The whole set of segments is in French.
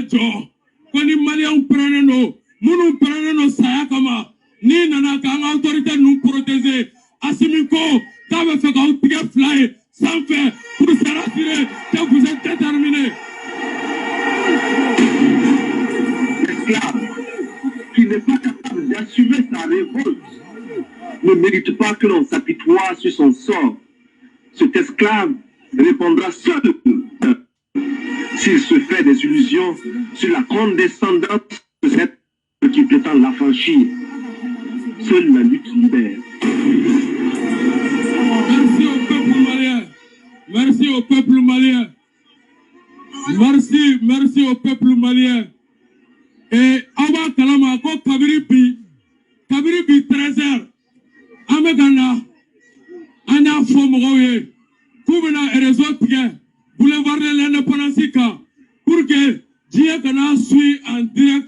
kajo. Koni Maliens prennent nos, nous prenons nos sayakama. Ni nana kang autorité nous protéger. Asimiko, t'avais fait qu'on tige fly sans faire pour se rassurer que vous êtes déterminés. L'esclave qui n'est pas capable d'assumer sa révolte ne mérite pas que l'on s'apitoie sur son sort. Cet esclave répondra seul s'il se fait des illusions sur la condescendance de cette qui prétend l'affranchir. Seule la lutte libère. Merci au peuple malien. Merci au peuple malien. Merci au peuple malien. Et Awa Kalama, ko Kabiri bi 13h. Amegana, Anya Fomoye, Koubena et les autres, boulevard de l'indépendance, pour que Dieu Kana suit en direct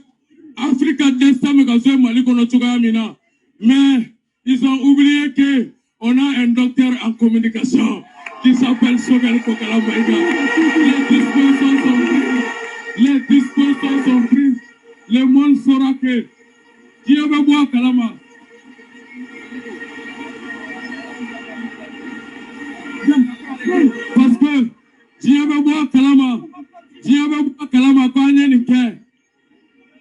Africa d'Est, Mali Konotugamina. Mais ils ont oublié qu'on a un docteur en communication qui s'appelle Sobel Kokala Maïga. Les dispositions sont prises. Le monde saura que Dieu va boire Kalama. Parce que Dieu va boire Kalama. Dieu va boire Kalama quand il y a une guerre.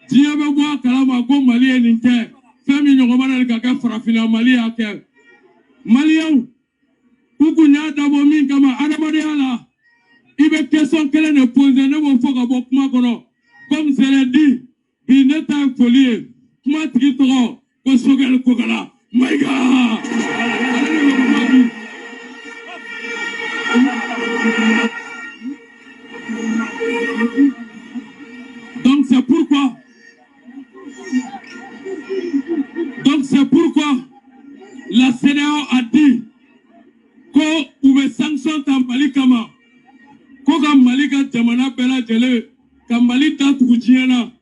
Dieu va boire Kalama quand Mali est une guerre. Femi nyogomana kaka farafina Mali ake. Malien, kukunya dabo min kama adamade ala. Ibe question qu'elle ne pose ne mo foka bokuma kono. Comme je l'ai dit, il n'est pas folie. Kuma tigi togo ko sogel kokala. My God. Donc c'est pourquoi la CEDEAO a dit qu'on pouvait sanctionner Mali Kama. Qu'on Mali Jamana Bela Jele, Kamali Tatoujiana.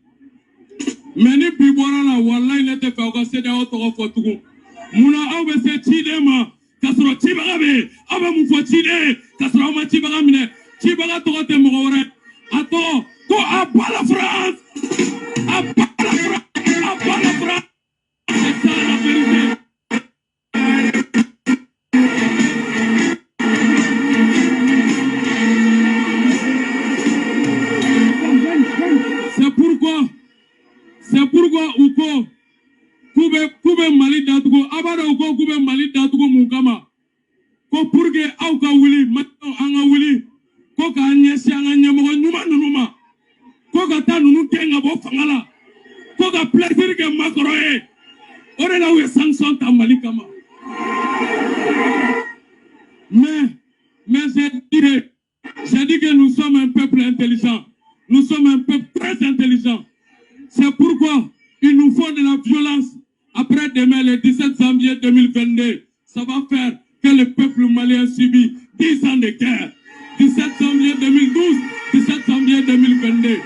Mais ni Bibora la Walla, il était fait au CEDEAO Toro Fotougou. Mouna Awe se Chidema, Kasro Chibagabe, Abamu Fotide, Kasro Machibagamine, Chibaga Torote Moore. Attends, go à la France! À la France! C'est ça la vérité. C'est pourquoi Uko Kube Mali Datugo, Abada Uko Kube Mali Datugo Mukama. Ko purge Auka Wili, Mato Anga Wili, Koka Anyesi Anga Nyamogo Numa. Koka Tanu Kenga Bofangala. Koka plaisir que Makoroe. Ore la oué sanction ta Mali Kama. Mais j'ai dit que nous sommes un peuple intelligent. Nous sommes un peuple très intelligent. C'est pourquoi il nous faut de la violence. Après demain, le 17 janvier 2022, ça va faire que le peuple malien subit 10 ans de guerre. 17 janvier 2012, 17 janvier 2022.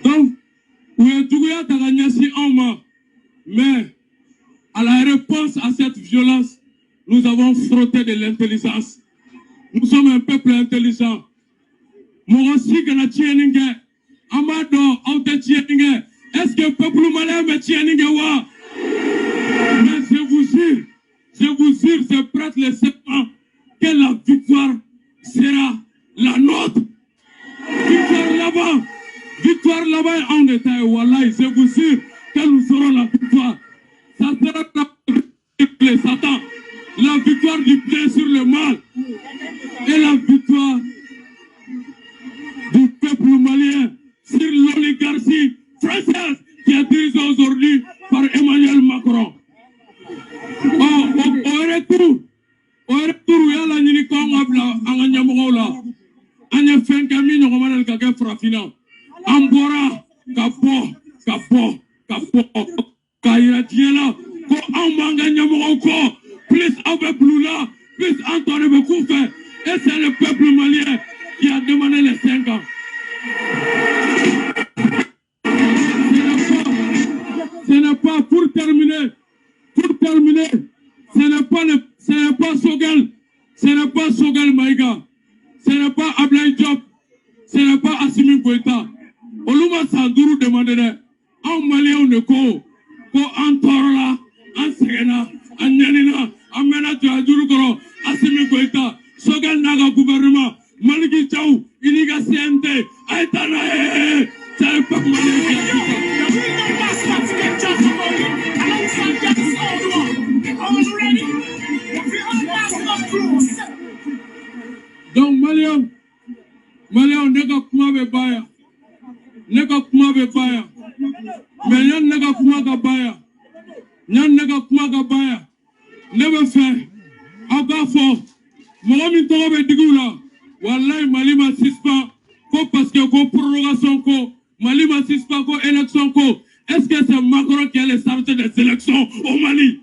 Donc, mais à la réponse à cette violence, nous avons frotté de l'intelligence. Nous sommes un peuple intelligent. Est-ce que le peuple malien me tient? Mais je vous jure, je prête le serment que la victoire sera la nôtre. Victoire là-bas en détail. Wallah, je vous jure que nous aurons la victoire. Ça sera la Satan. La victoire du bien sur le mal. Et la victoire du peuple malien sur l'oligarchie française qui est dirigée aujourd'hui par Emmanuel Macron. Au retour, il y a la Nikonga, Anganyamola, Anya Fenkami, Noman el Kaka Frafina, Ambora, Kapo, Kaira Tiela, Ko Amanganyamoko, plus avec Lula, plus Antoine Bekoufe, et c'est le peuple malien qui a demandé les 5 ans. Ce terminer, ce n'est pas Sogel, ce n'est pas Sogel Maïga, ce n'est pas Ablaï Diop, ce n'est pas Assimi Goïta. Oluma Sandourou demanderait, en Malien de ko en Torla, en Segena, en Yanina, en Mena Djoudjouro, Assimi Goïta, Sogel Naga gouvernement, Maliki Tchao, Iniga CNT, Aïtana, ça n'est pas Malien. Donc Malien nega kuma be baya, nega kuma be baya, mais yan nega kuma ga baya, yan nega kuma ga baya, ne be fait, aga fo, mɔgɔ min tɔgɔ bɛ digi u la, wallahi Mali ma suspend ko parce que ko prorogation ko, Mali ma suspend ko élection ko, est-ce que c'est Macron qui est le chargé des élections au Mali?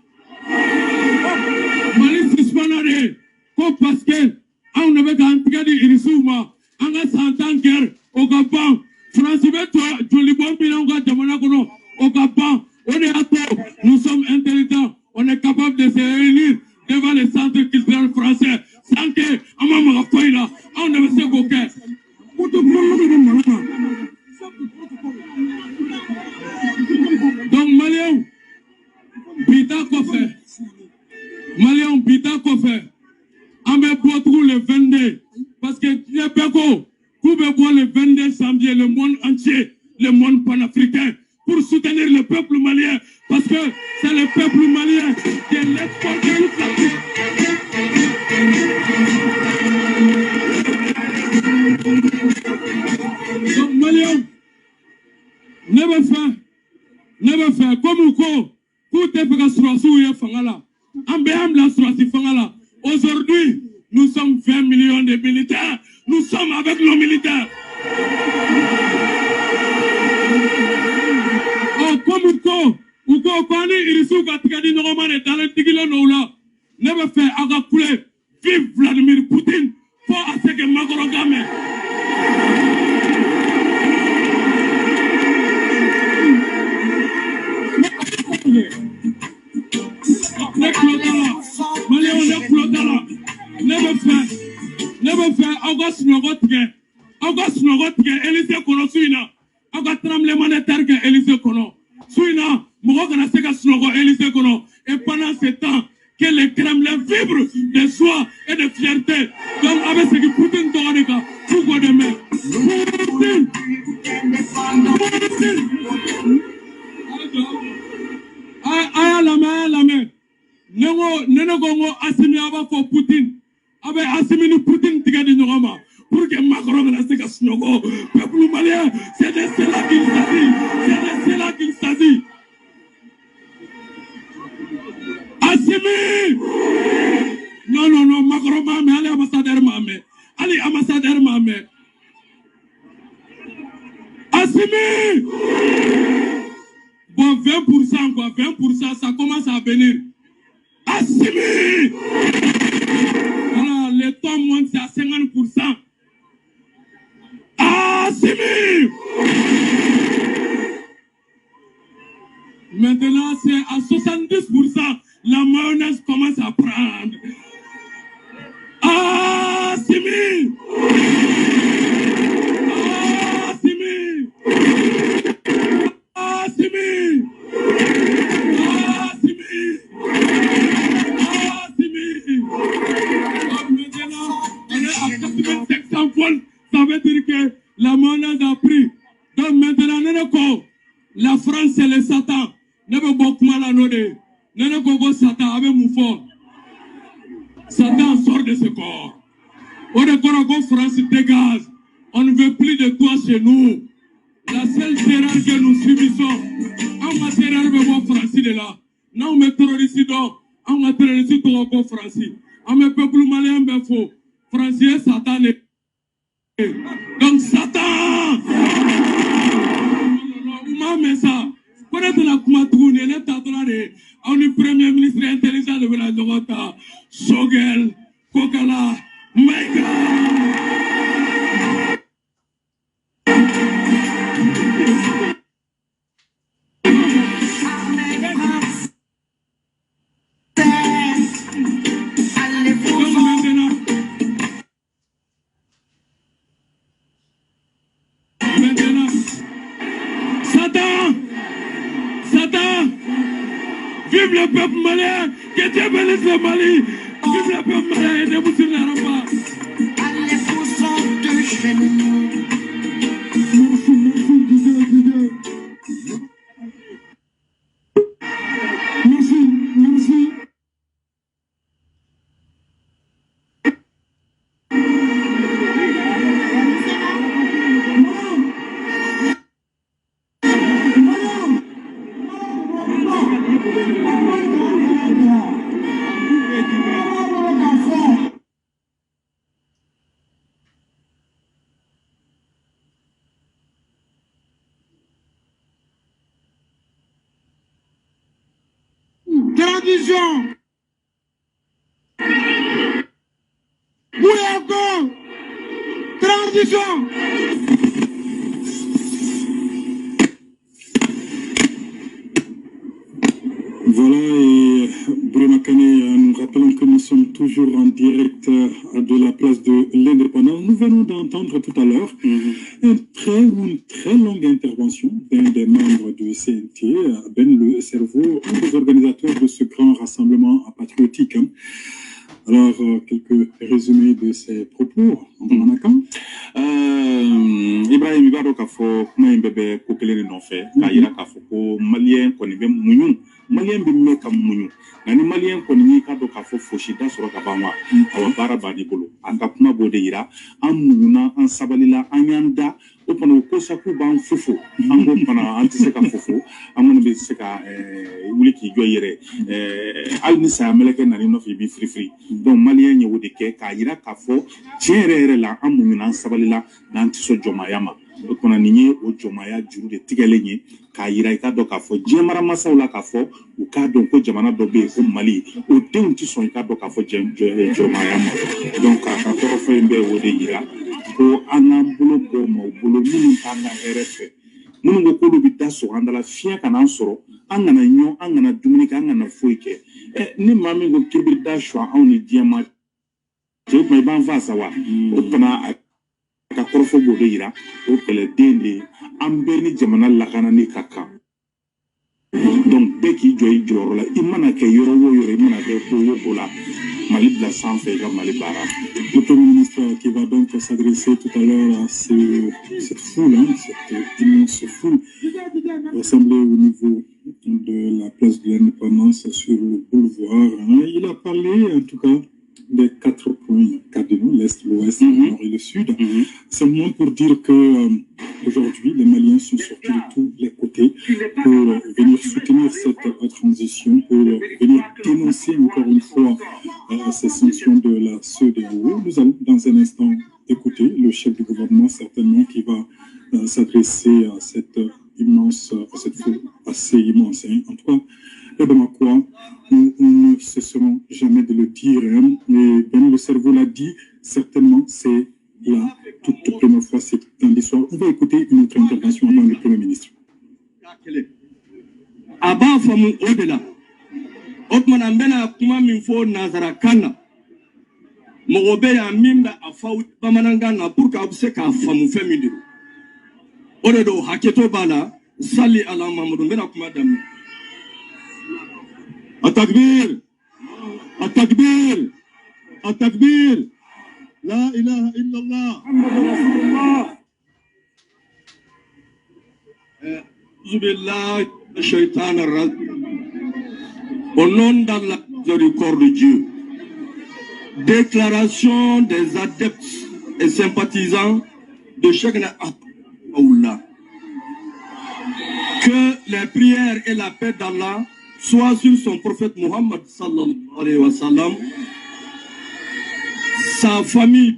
Mali suspend de ko parce que on ne veut qu'un tigre d'Irisuma, on a 100 ans guerre au Gabon, France veut Jolibon Bilonga Jamanakono au Gabon, on est à tort, nous sommes intelligents, on est capable de se réunir devant les centres culturels français, sans que, on m'a fait là, on ne veut se coquer. Donc Malien, Bita Kofé, Malien Bita Kofé, on va boire le 22, parce que Niepeko, vous pouvez boire le 22 janvier, le monde entier, le monde panafricain, pour soutenir le peuple malien, parce que c'est le peuple malien qui est l'export de toute l'Afrique. Donc Malien, never faire, comme vous t'es fait sur Fangala, Ambéam la Surasi Fangala. Aujourd'hui, nous sommes 20 millions de militaires. Nous sommes avec nos militaires. Oh, comme Uko, Kwani, Irisu, Katikadi, Noromane, Dalen, Tigila, Noula, never fait, Aga Koulé, vive Vladimir Poutine, pour Aseke Magorogame. Never fair, August Nogotke, Elise Kono Suina, Agatram le monétaire que Elise Kono, Suina, Mogana Sega Snogo, Elise Kono, et pendant ce temps, que le Kremlin vibre de joie et de fierté, donc avec ce que Poutine Toraneka, pourquoi demain? Poutine! Aya la main. Nene Gongo Assimi Aba pour Poutine. Abe Assimi ni Poutine tiga di Noroma. Pour que Macron ne se casse Nogo. Peuple malien, c'est de cela qu'il s'agit. C'est de cela qu'il s'agit. Assimi! Non, Macron Mame, allez ambassadeur Mame. Allez ambassadeur Mame. Assimi! Bon, 20%, quoi, 20%, ça commence à venir. Assimi! Voilà, le temps monte, c'est à 50%. Assimi! Maintenant, c'est à 70%. La mayonnaise commence à prendre. Assimi! Assimi! Assimi! Ça veut dire que la monnaie a pris. Donc maintenant, la France c'est le Satan. Ne veut pas mal à nous. Ne veut pas Satan avec Moufort. Satan sort de ce corps. On est encore France dégage. On ne veut plus de toi chez nous. La seule terreur que nous subissons, on va terreur de voir France de là. Non, mais terroriste donc, on va terroriste de voir France. On me peuple malien, ben faux. Français, Satan. Donc Satan! Mais ça, connaître la Koumatroune, elle est en on est premier ministre intelligent de la Dorota, Sogel, Kokala, Maïga. Vive le peuple malien, que Dieu bénisse le Mali. Vive le peuple malien et debout sur les remparts. Allez, poussons de chez nous. Merci. Tradition. Bouyago. Tradition. Voilà, et Bruno Kane, nous rappelons que nous sommes toujours en direct de la place de l'Indépendance. Nous venons d'entendre tout à l'heure une très longue intervention d'un des membres du CNT, Ben Le Cerveau, un des organisateurs de ce grand rassemblement patriotique. Alors, quelques résumés de ses propos, Ibrahim Ibaro Kafo, kuma bébé Kokele non fait, Kaira Kafoko, Malien, Konibe Mounou, Malien Bimeka Mounou, Nani Malien Koni Kado Kafo Foshida Sorakabawa, Awabara Badibolo, Ankapuma Bodeira, Amouna, Ansabalila, Anyanda, Opano Kosaku Ban Fofo, Angopana Antiseka Fofo, Amon Biseka, Wiki Goyere, Alnisa American Narino Fibi Free. Donc Malien Yodeke, Kaira Kafo, Tiere la Amouna Sabalila, Nantiso Jomayama. Kona ninye o jomaya juru de tigelenye ka yira ka do ka fo jemara masawla ka fo u ka don ko jamana do be ko Mali o deun ti son ka do ka fo jomaya ma donc ka to fo mbe o de yira ko anam bolo ko mo bolo min tanga RF mun go ko do bi daso andala fia kana soro angana nyo angana dumuni ka angana foike ni mami go kirbi da shwa on ni diama je me ban fa sawa o pana ka korofo bodo yira o pele dende ambeni jamana lakana ni kaka donc beki joy jorola imana ke yoro wo yoro imana ke ko yobola Mali de la sanfé comme Mali bara. Le Premier ministre qui va donc s'adresser tout à l'heure à cette foule, cette immense foule rassemblée au niveau de la place de l'Indépendance sur le boulevard. Il a parlé en tout cas des 4 points cardinaux, l'Est, l'Ouest, le Nord et le Sud. C'est moins pour dire que aujourd'hui, les Maliens sont sortis de tous les côtés pour venir soutenir cette transition, pour venir dénoncer encore une fois ces sanctions de la CEDEAO. Nous allons dans un instant écouter le chef du gouvernement, certainement, qui va s'adresser à cette foule assez immense. En tout cas, les Bamakois, nous ne cesserons jamais de le dire. Et Ben Le Cerveau l'a dit, certainement, c'est la toute première fois, c'est dans l'histoire. On va écouter une autre intervention avant le Premier ministre. Aba famu odela. Otman ambena kuma minfo nazara kana. Mogobe ya mimda afaw bamanangana pour ka obse ka famu femidiru. Odedo haketo bala sali ala mamadou mbena kuma dam. Atakbir. Atakbir. Atakbir. La ilaha illallah. Muhammadur Rasulullah. Zubillah, shaitan ar-rajim. Au nom d'Allah, du corps de Dieu. Déclaration des adeptes et sympathisants de Cheikhna Allah. Que les prières et la paix d'Allah soient sur son prophète Muhammad sallallahu alayhi wa sallam, sa famille,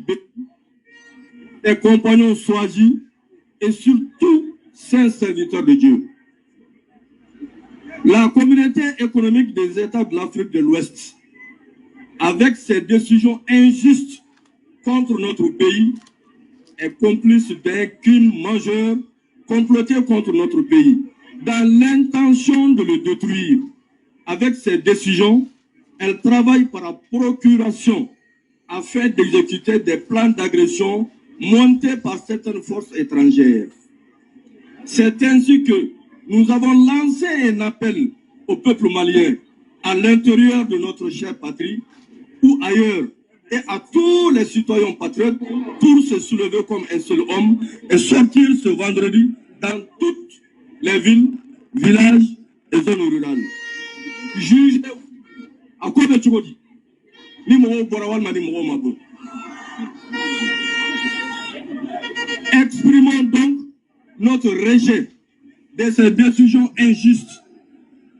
ses compagnons choisis et surtout saints serviteurs de Dieu. La communauté économique des États de l'Afrique de l'Ouest, avec ses décisions injustes contre notre pays, est complice d'un crime majeur comploté contre notre pays, dans l'intention de le détruire. Avec ses décisions, elle travaille par procuration afin d'exécuter des plans d'agression montés par certaines forces étrangères. C'est ainsi que nous avons lancé un appel au peuple malien, à l'intérieur de notre chère patrie ou ailleurs, et à tous les citoyens patriotes pour se soulever comme un seul homme et sortir ce vendredi dans toutes les villes, villages et zones rurales. Juge à quoi de Tchouodi ni Moho Borawal Mani Moho Mabo. Exprimons donc notre rejet de ces décisions injustes,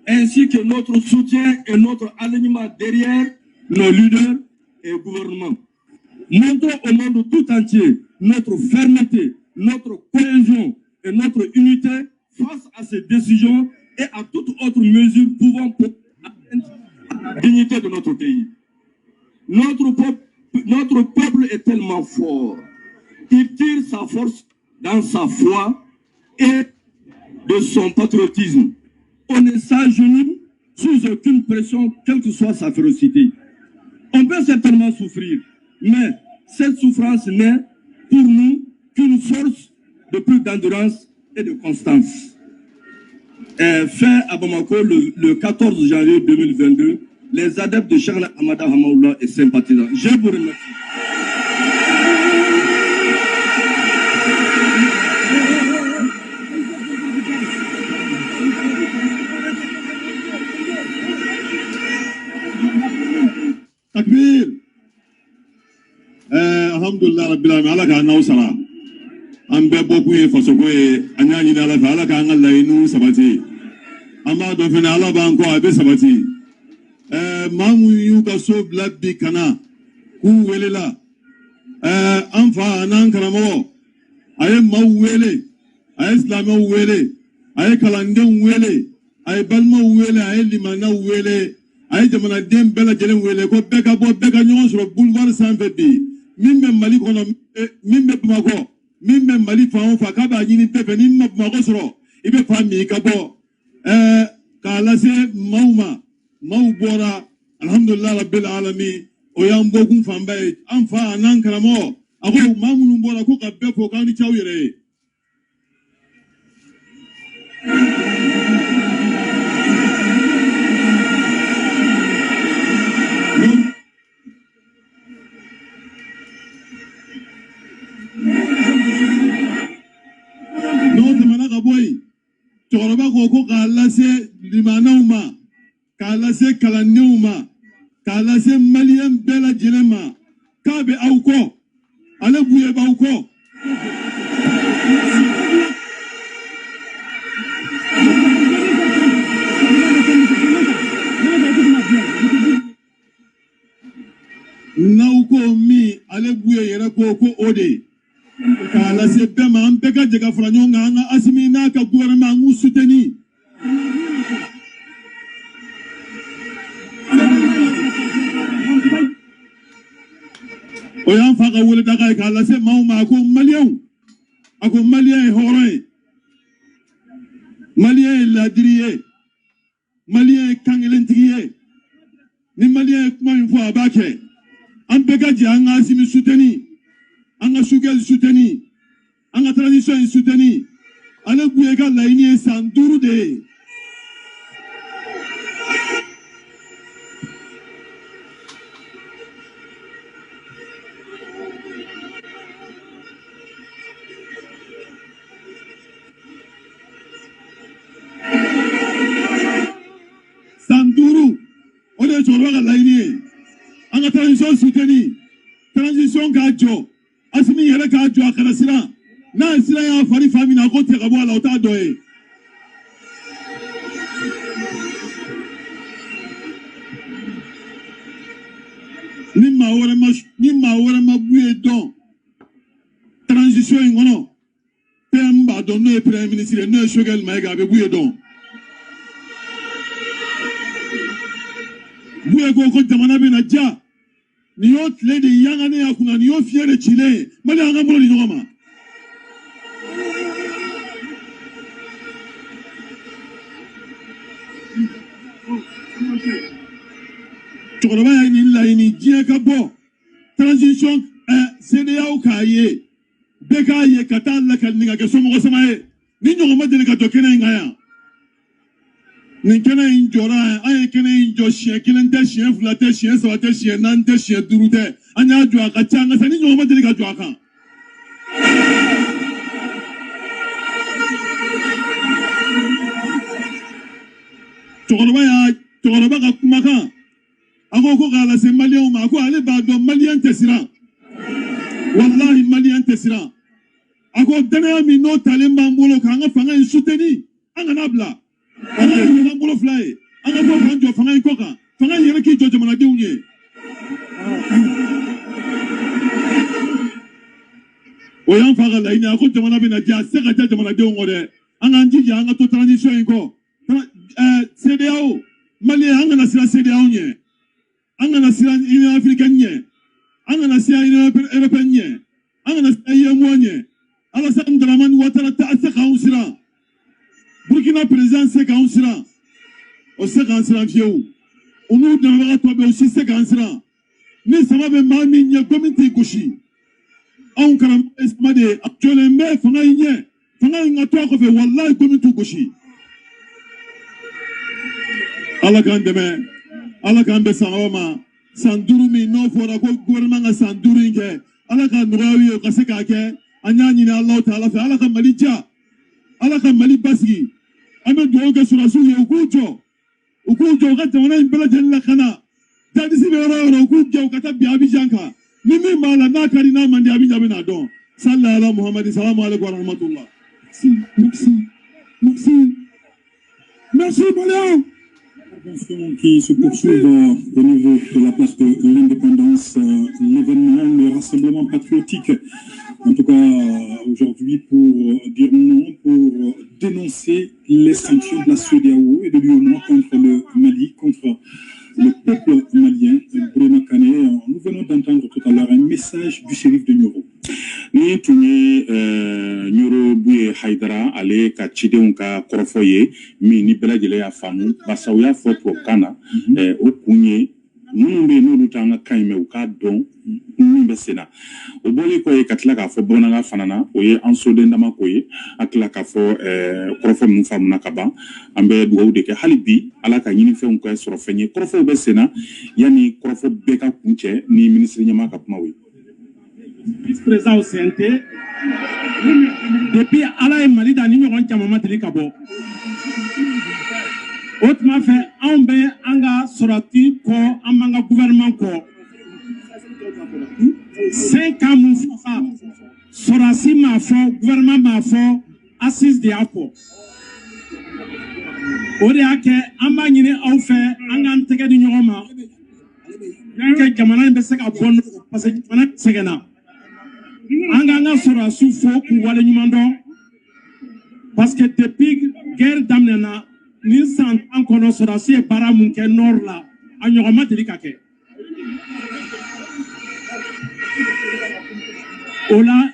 ainsi que notre soutien et notre alignement derrière nos leaders et gouvernements. Montrons au monde tout entier notre fermeté, notre cohésion et notre unité face à ces décisions et à toute autre mesure pouvant atteindre la dignité de notre pays. Notre peuple est tellement fort. Il tire sa force dans sa foi et de son patriotisme. On ne s'agenouille sous aucune pression, quelle que soit sa férocité. On peut certainement souffrir, mais cette souffrance n'est pour nous qu'une source de plus d'endurance et de constance. Fait à Bamako le 14 janvier 2022, les adeptes de Cheikh Ahmadou Hamaoula et sympathisants. Je vous remercie. Takbir. Alhamdulillah rabbil alamin ala ka naw sara an bɛɛ bɔ kun ye fasoko ye an y'a ɲini ala fɛ ala k'an ka laɲiniw sabati an b'a dɔn fɛnɛ ala b'an kɔ a bɛ sabati maa mun y'u ka so bila bi ka na k'u welela an fa a n'an karamɔgɔ a ye maaw wele a ye silamɛw wele a ye kalandenw wele a ye balimaw wele a ye limanaw wele a ye jamanaden bɛɛ lajɛlen wele ko bɛɛ ka bɔ bɛɛ ka ɲɔgɔn sɔrɔ boulevard sanfɛ bi min bɛ Mali kɔnɔ min bɛ Bamakɔ min bɛ Mali fan o fan k'a b'a ɲini bɛɛ fɛ n'i ma Bamakɔ sɔrɔ i bɛ fa min i ka bɔ k'a lase maaw ma maaw bɔra alhamdulillah rabbil alamin o y'an bɔkun fanba ye an fa a n'an karamɔgɔ a ko maa minnu bɔra ko ka bɛɛ fɔ k'an ni cɛw yɛrɛ ye. N'o tɛmɛna ka bɔ yen cɛkɔrɔba ko k'a lase limanaw ma k'a lase kalandenw ma k'a lase maliyɛn bɛɛ lajɛlen ma k'a bɛ aw kɔ ale buye b'aw kɔ. N'aw ko min ale buye yɛrɛ ko o de k'a lase bɛɛ ma an bɛɛ ka jɛ ka fara ɲɔgɔn kan an ka Asimi n'a ka gouvernement an k'u soutenir. O y'an fa ka weledaga ye k'a lase maaw ma a ko maliyɛnw a ko maliyɛn ye hɔrɔn ye maliyɛn ye laadiri ye maliyɛn ye kankelentigi ye ni maliyɛn ye kuma min fɔ a b'a kɛ an bɛɛ ka jɛ an ka Asimi soutenir an ka Sugɛli soutenir an ka transition in soutenir ale buye ka laɲini ye san 5 de ye. O de ye cɛkɔrɔba ka laɲini ye an ka transition soutenir transition k'a jɔ Asimi yɛrɛ k'a jɔ a kana siran n'a siran y'a fari fa min na a ko tigɛ ka bɔ a la o t'a dɔ ye. Ni maa wɛrɛ ma buye dɔn transition in kɔnɔ PM b'a dɔn n'o ye premier ministre ye n'o ye Sogɛli Mayiga a bɛ buye dɔn. Buye ko jamana bɛna ja nin y'o tile de yanganen y'a kunna nin y'o fiɲɛ de cilen ye Mali an ka bolo di ɲɔgɔn ma. Cɛkɔrɔba y'a nin laɲini diɲɛ ka bɔ transition CEDEAO k'a ye bɛɛ k'a ye ka taa lakali ka kɛ somɔgɔ sama ye ni ɲɔgɔn ma deli ka jɔ kɛnɛ in kan yan. Ninkana injora, aye kene injo chien, kilente chien, flate chien, savate chien, nante chien, durute. Anya juaka, changa, sani nyoma delika juaka. Tokoroba ka kumaka. Ako ko kala se malien ma ko ale ba do malien tesira. Wallahi malien tesira. Ako dana mi no talemba mbolo ka nga fanga insuteni. Anga nabla. Anga ni mbolo fly. Anga ko banjo fanga ikoka. Fanga yere ki jojo mana de unye. Oyan faga la ina ko jamana bina ja se ka jamana de ngore. Anga njiji anga to transition iko. CDAO malien anga na sira CDAO nye. Anga na sira Union Africaine nye. Anga na sira Union Européenne nye. Anga na sira IMO nye. Alassane Dramane Ouattara ta seka unsira. Burkina président seka unsira. O seka unsira fieu. Onu devra tobe aussi seka unsira. Ni sama be mami nye komite goshi. On karam esmade actuellement fanga nye. Fanga ngato ko fe wallahi komite goshi. Ala kan deme. Ala kan be sangoma. Sanduru mi no fora ko gouvernement nga sanduru nge. Ala kan nurawi ko seka ke. Anyani na Allah Ta'ala fa ala ka malija ala ka mali basgi ame do ga surasu ye ukujo ga tawana imbela jella kana tadi si bero ukujo kata biabi janka mimi mala na kari na mandi abi jabe na don sallallahu alaihi Muhammad sallallahu alaihi wa rahmatullah. Merci Balian. Qui se poursuivent au niveau de la place de l'indépendance, l'événement, le rassemblement patriotique, en tout cas aujourd'hui pour dire non, pour dénoncer les sanctions de la CEDEAO et de l'UEMOA contre le Mali, contre le peuple malien. Brema Kane, nous venons d'entendre tout à l'heure un message du shérif de Nioro. Ni tunye Nioro Bouye Haidara ale ka cidenw ka kɔrɔfɔ ye min ni bɛɛ lajɛlen y'a faamu basa u y'a fɔ tubabukan na o kun ye minnu bɛ yen n'olu t'an ka kan mɛn u k'a dɔn min bɛ sen na o bɔlen kɔ ye ka tila k'a fɔ bamanankan fana na o ye an soden dama ko ye an tila k'a fɔ kɔrɔfɔ ninnu faamuna ka ban an bɛ dugawu de kɛ hali bi ala ka ɲinifɛnw ka sɔrɔ fɛn ye kɔrɔfɔw bɛ sen na yanni kɔrɔfɔ bɛɛ ka kun cɛ ni minisiri ɲɛmaa ka kumaw ye. Vice-président au CNT, depuis Ala et Mali dans l'Union Chamama Telikabo. Autrement fait, on ben anga sorati ko amanga gouvernement ko. 5 ans mon frère, sorasi ma fo, gouvernement ma fo, assise de apo. Ode ake amba nyine au fait anga ntege di nyoma. Que jamana mbese ka bon parce que jamana segena. Anganga sera sous faux pour voir les numéros parce que depuis guerre d'Amnena, nous sommes encore sur la si et para munke nord là, à Nyoma Delikake. Ola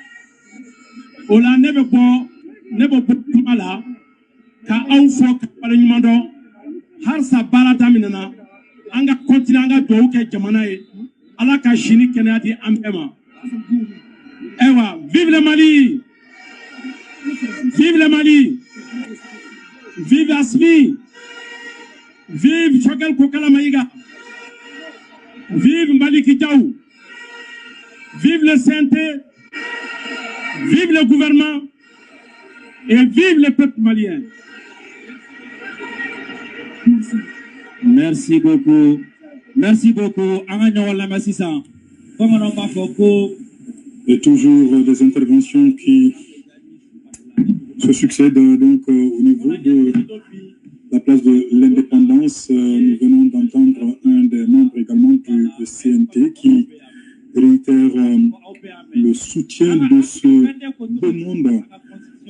never put mala, ka au faux pour les numéros, harsa bara d'Amnena, anga continanga douke jamanae, ala ka chini kenadi ambema. Ewa, vive le Mali! Vive le Mali! Vive Asmi! Vive Chokel Kokala Maïga! Vive Maliki Diaw! Vive le CNT! Vive le gouvernement! Et vive le peuple malien! Merci beaucoup. Merci beaucoup. Anganyo Lamassissa. Comment on va faire? Et toujours des interventions qui se succèdent donc au niveau de la place de l'indépendance. Nous venons d'entendre un des membres également du CNT qui réitère le soutien de ce beau monde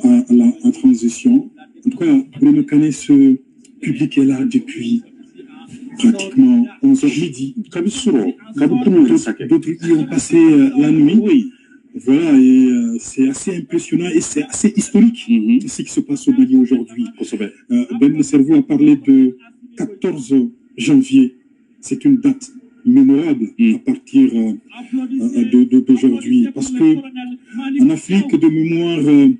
à la transition. En tout cas, Bruno Kane, ce public est là depuis pratiquement 11h midi. D'autres y ont passé la nuit. Oui. Voilà, et c'est assez impressionnant et c'est assez historique ce qui se passe au Mali aujourd'hui. Ben le cerveau a parlé de 14 janvier. C'est une date mémorable à partir d'aujourd'hui. Parce que en Afrique, de mémoire,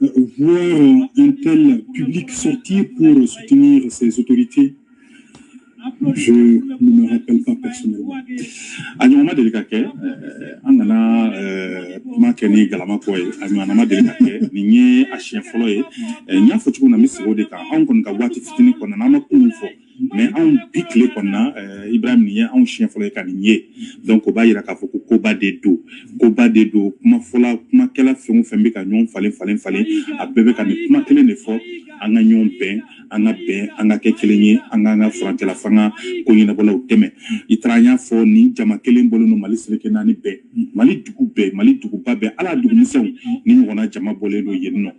voir un tel public sortir pour soutenir ces autorités, je ne me rappelle pas personnellement. Anyama delikake, anana makeni galama koy, anyama delikake, ninye achien foloye, nya fotu na misigo de ka, on kon ka wati fitini kon na ma kunfo. Mais on pique les konna Ibrahim niye on chien foloye ka niye. Donc oba ira ka foko koba de do kuma fola kuma kala fengu fembe ka nyon falen a bebe ka ni kuma kele ne fo anga nyon ben anga ke kelenye anga frante la fanga ko yina bola uteme itranya fo ni jama kelen bolo no mali seleke nani be mali dugu ba be ala dugu misew ni ngona jama bole do yenno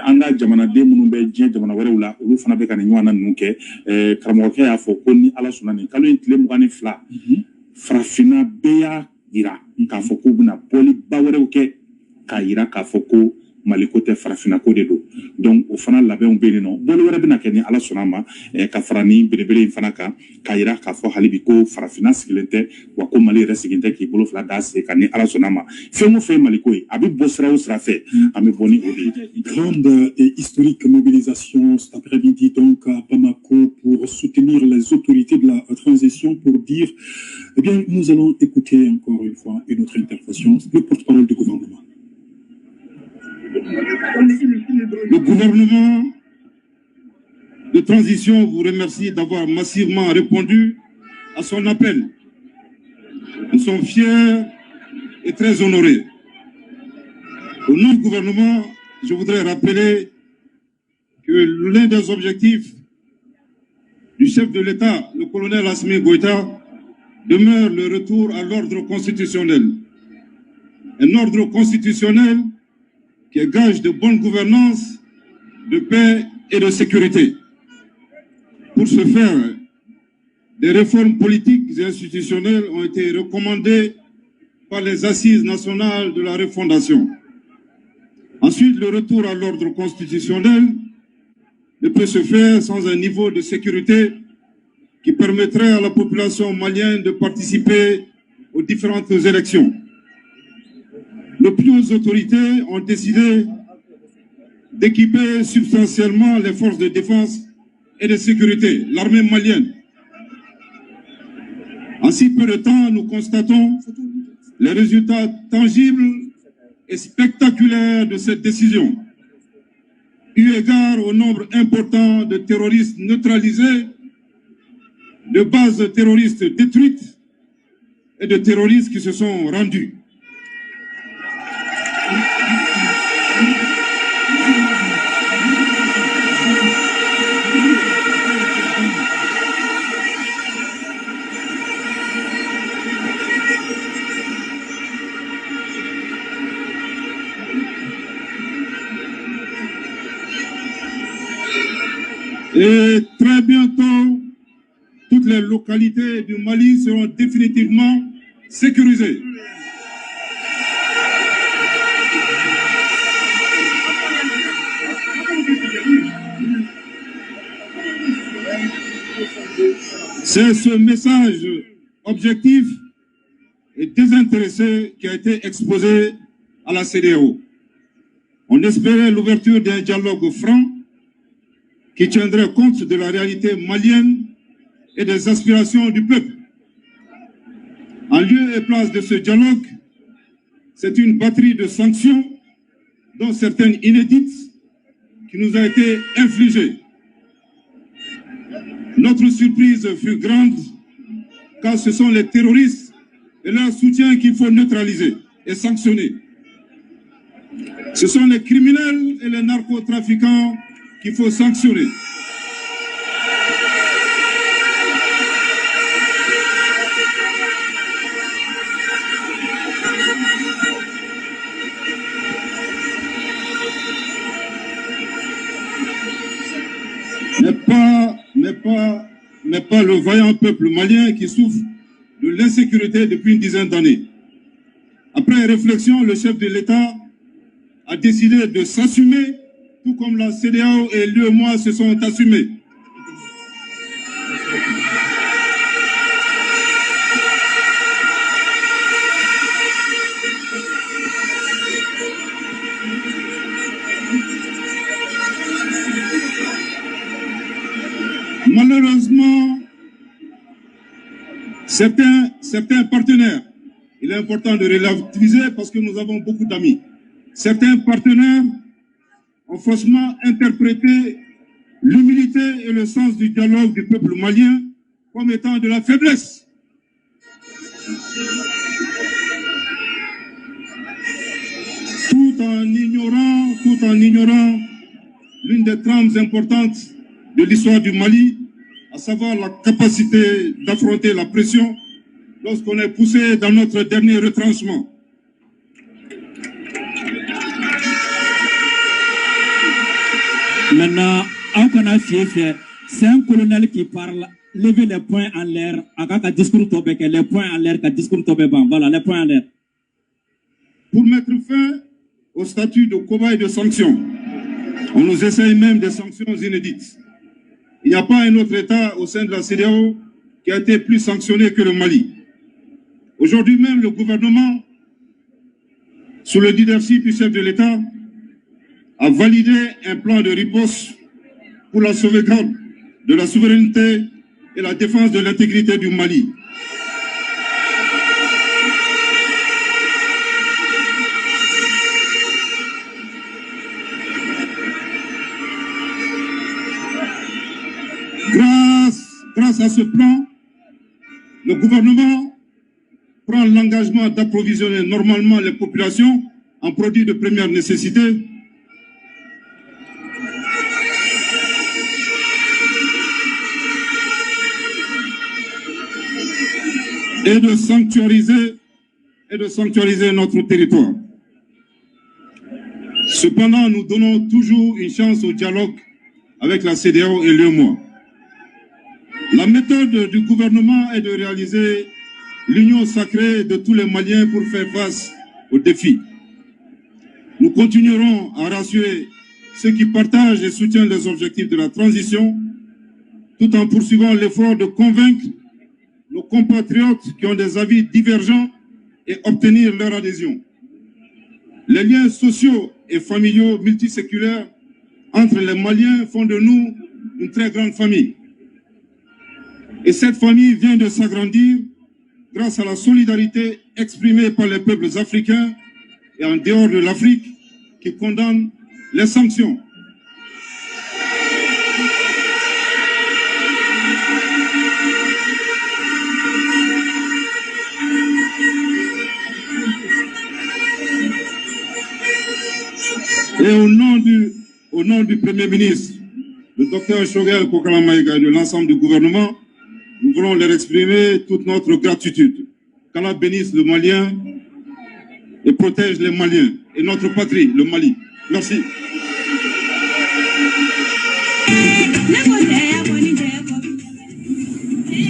anga jamana de munu be je jamana were wala ulu fana be ka ni nywana nuke karamo ke ya fo ko ni ala sunani kalo intle mugani fla frafina beya ira ka fo ko buna boli ba were ke ka ira ka fo ko maliko tɛ farafina ko de do donc o fana labɛnw bɛ yen nɔ bolo wɛrɛ bɛna kɛ ni ala sɔnna ma ka fara ni belebele in fana kan ka yira k'a fɔ hali bi ko farafina sigilen tɛ wa ko mali yɛrɛ sigilen tɛ k'i bolo fila da se ka ni ala sɔnna ma fɛn o fɛn maliko ye a bɛ bɔ sira o sira fɛ an bɛ bɔ ni o de ye. Grande et historique mobilisation cet après-midi donc à Bamako pour soutenir les autorités de la transition pour dire eh bien nous allons écouter encore une fois une autre intervention le porte-parole du gouvernement. Le gouvernement de transition vous remercie d'avoir massivement répondu à son appel. Nous sommes fiers et très honorés. Au nom du gouvernement, je voudrais rappeler que l'un des objectifs du chef de l'État, le colonel Assimi Goïta, demeure le retour à l'ordre constitutionnel. Un ordre constitutionnel qui est gage de bonne gouvernance, de paix et de sécurité. Pour ce faire, des réformes politiques et institutionnelles ont été recommandées par les assises nationales de la refondation. Ensuite, le retour à l'ordre constitutionnel ne peut se faire sans un niveau de sécurité qui permettrait à la population malienne de participer aux différentes élections. Les plus hautes autorités ont décidé d'équiper substantiellement les forces de défense et de sécurité, l'armée malienne. En si peu de temps, nous constatons les résultats tangibles et spectaculaires de cette décision. Eu égard au nombre important de terroristes neutralisés, de bases terroristes détruites et de terroristes qui se sont rendus. Et très bientôt, toutes les localités du Mali seront définitivement sécurisées. C'est ce message objectif et désintéressé qui a été exposé à la CEDEAO. On espérait l'ouverture d'un dialogue franc qui tiendrait compte de la réalité malienne et des aspirations du peuple. En lieu et place de ce dialogue, c'est une batterie de sanctions, dont certaines inédites, qui nous a été infligée. Notre surprise fut grande, car ce sont les terroristes et leur soutien qu'il faut neutraliser et sanctionner. Ce sont les criminels et les narcotrafiquants qu'il faut sanctionner. N'est pas le vaillant peuple malien qui souffre de l'insécurité depuis une dizaine d'années. Après réflexion, le chef de l'État a décidé de s'assumer, tout comme la CEDEAO et l'UEMOA se sont assumés. Malheureusement, certains partenaires, il est important de relativiser parce que nous avons beaucoup d'amis. Certains partenaires ont faussement interprété l'humilité et le sens du dialogue du peuple malien comme étant de la faiblesse. Tout en ignorant l'une des trames importantes de l'histoire du Mali, à savoir la capacité d'affronter la pression lorsqu'on est poussé dans notre dernier retranchement. Maintenant, c'est un colonel qui parle. Levez les poings en l'air. Discours les poings en l'air, discours voilà, les poings en l'air. Pour mettre fin au statut de cobaye de sanctions, on nous essaye même des sanctions inédites. Il n'y a pas un autre État au sein de la CEDEAO qui a été plus sanctionné que le Mali. Aujourd'hui même, le gouvernement, sous le leadership du chef de l'État, a validé un plan de riposte pour la sauvegarde de la souveraineté et la défense de l'intégrité du Mali. Grâce à ce plan, le gouvernement prend l'engagement d'approvisionner normalement les populations en produits de première nécessité, et de sanctuariser notre territoire. Cependant, nous donnons toujours une chance au dialogue avec la CEDEAO et l'UEMOA. La méthode du gouvernement est de réaliser l'union sacrée de tous les Maliens pour faire face aux défis. Nous continuerons à rassurer ceux qui partagent et soutiennent les objectifs de la transition, tout en poursuivant l'effort de convaincre nos compatriotes qui ont des avis divergents et obtenir leur adhésion. Les liens sociaux et familiaux multiséculaires entre les Maliens font de nous une très grande famille. Et cette famille vient de s'agrandir grâce à la solidarité exprimée par les peuples africains et en dehors de l'Afrique qui condamnent les sanctions. Et au nom du Premier ministre, le docteur Choguel Kokalamaïga et de l'ensemble du gouvernement, nous voulons leur exprimer toute notre gratitude. Qu'Allah bénisse le Malien et protège les Maliens et notre patrie, le Mali. Merci.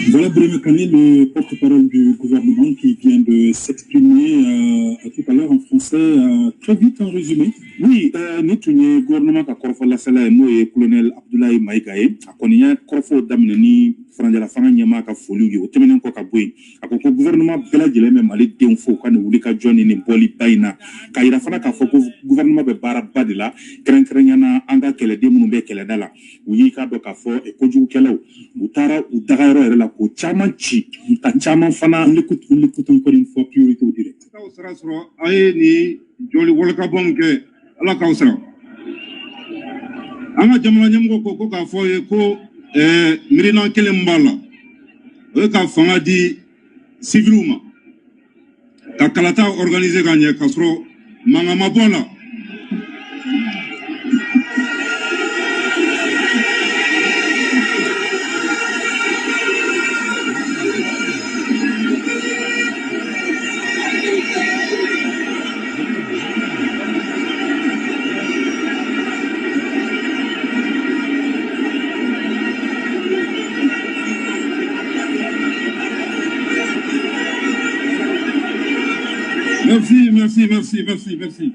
Voilà Birame Kane, le porte-parole du gouvernement qui vient de s'exprimer tout à l'heure en français, très vite en résumé. Oui, le gouvernement qui a fait la salle est colonel Abdoulaye Maïgaye. A connu un corfo d'amener Frangela Fanga Nyama ka foli au temenen ko ka boy. A ko gouvernement bela jele même aller dénfo quand wuli ka johnny ni poli baina. Ka ira fana ka fo gouvernement be bara badila krenkrenya anga kele de munu be kele dala. Uyi ka do ka fo e ko jugu kele utara udagayro era la ko chaman chi ta chaman fana on l'écoute encore une fois priorité au direct. Ta usra sro ay ni joli wolka bonke ala ka usra. Anga jamana nyamgo ko ka fo e ko mirina kele mbala o ka fanga di civiluma ka kalata organiser ganye kasro manga mabona. Merci.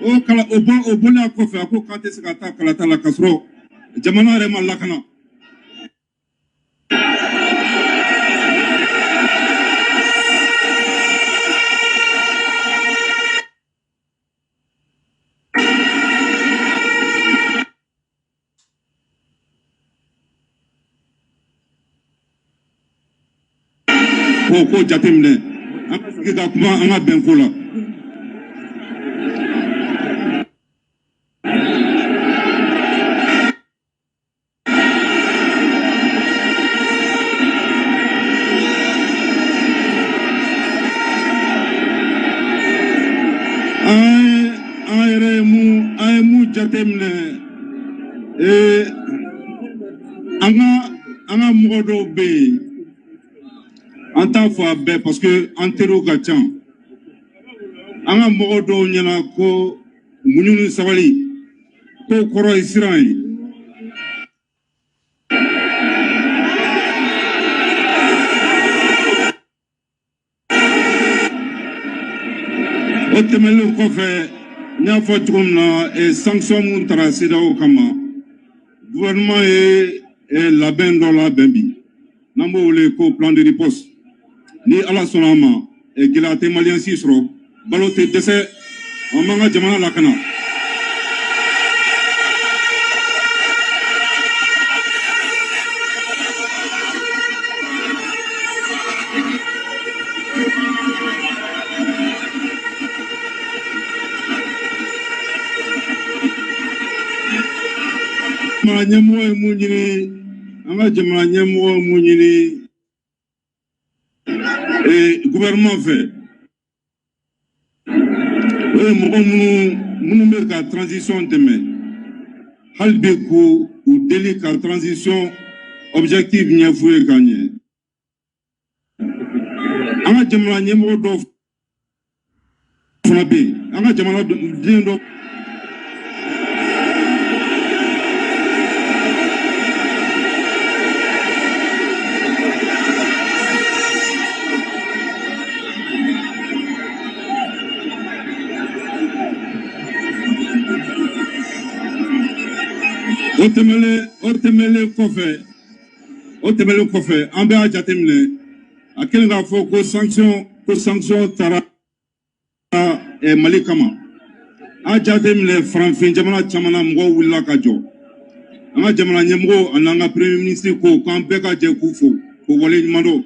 Au bon à quoi faire, quand est-ce que tu as la casserole, Jamana Rema Lakana. ko jateminɛ an ka sigi ka kuma an ka bɛnko la. An ye mun jateminɛ an ka mɔgɔ dɔw bɛ yen an t'a fɔ a bɛɛ parce que an teriw ka ca an ka mɔgɔ dɔw ɲɛna ko muɲu ni sabali ko kɔrɔ ye siran ye. O tɛmɛnen kɔfɛ n y'a fɔ cogo min na sanction mun tara CEDEAO kama gouvernement ye labɛn dɔ labɛn bi n'an b'o wele ko plan de riposte ni ala sɔnna a ma gɛlɛya tɛ maliyɛn si sɔrɔ balo tɛ dɛsɛ an b'an ka jamana lakana. Ɲɛmɔgɔ ye mun ɲini an ka jamana ɲɛmɔgɔ ye mun ɲini gouvernement fɛ o ye mɔgɔ minnu bɛ ka transition dɛmɛ hali bi k'u deli ka transition objective ɲɛf'u ye ka ɲɛ an ka jamana ɲɛmɔgɔ dɔw fana bɛ yen an ka jamana den dɔ. O tɛmɛlen kɔfɛ an bɛ a jateminɛ a kɛlen k'a fɔ ko sanction taara Mali kama a jateminɛ farafin jamana caman na mɔgɔw wulila ka jɔ an ka jamana ɲɛmɔgɔw ani an ka premier ministre ko k'an bɛɛ ka jɛ k'u fo k'u wale ɲuman dɔn.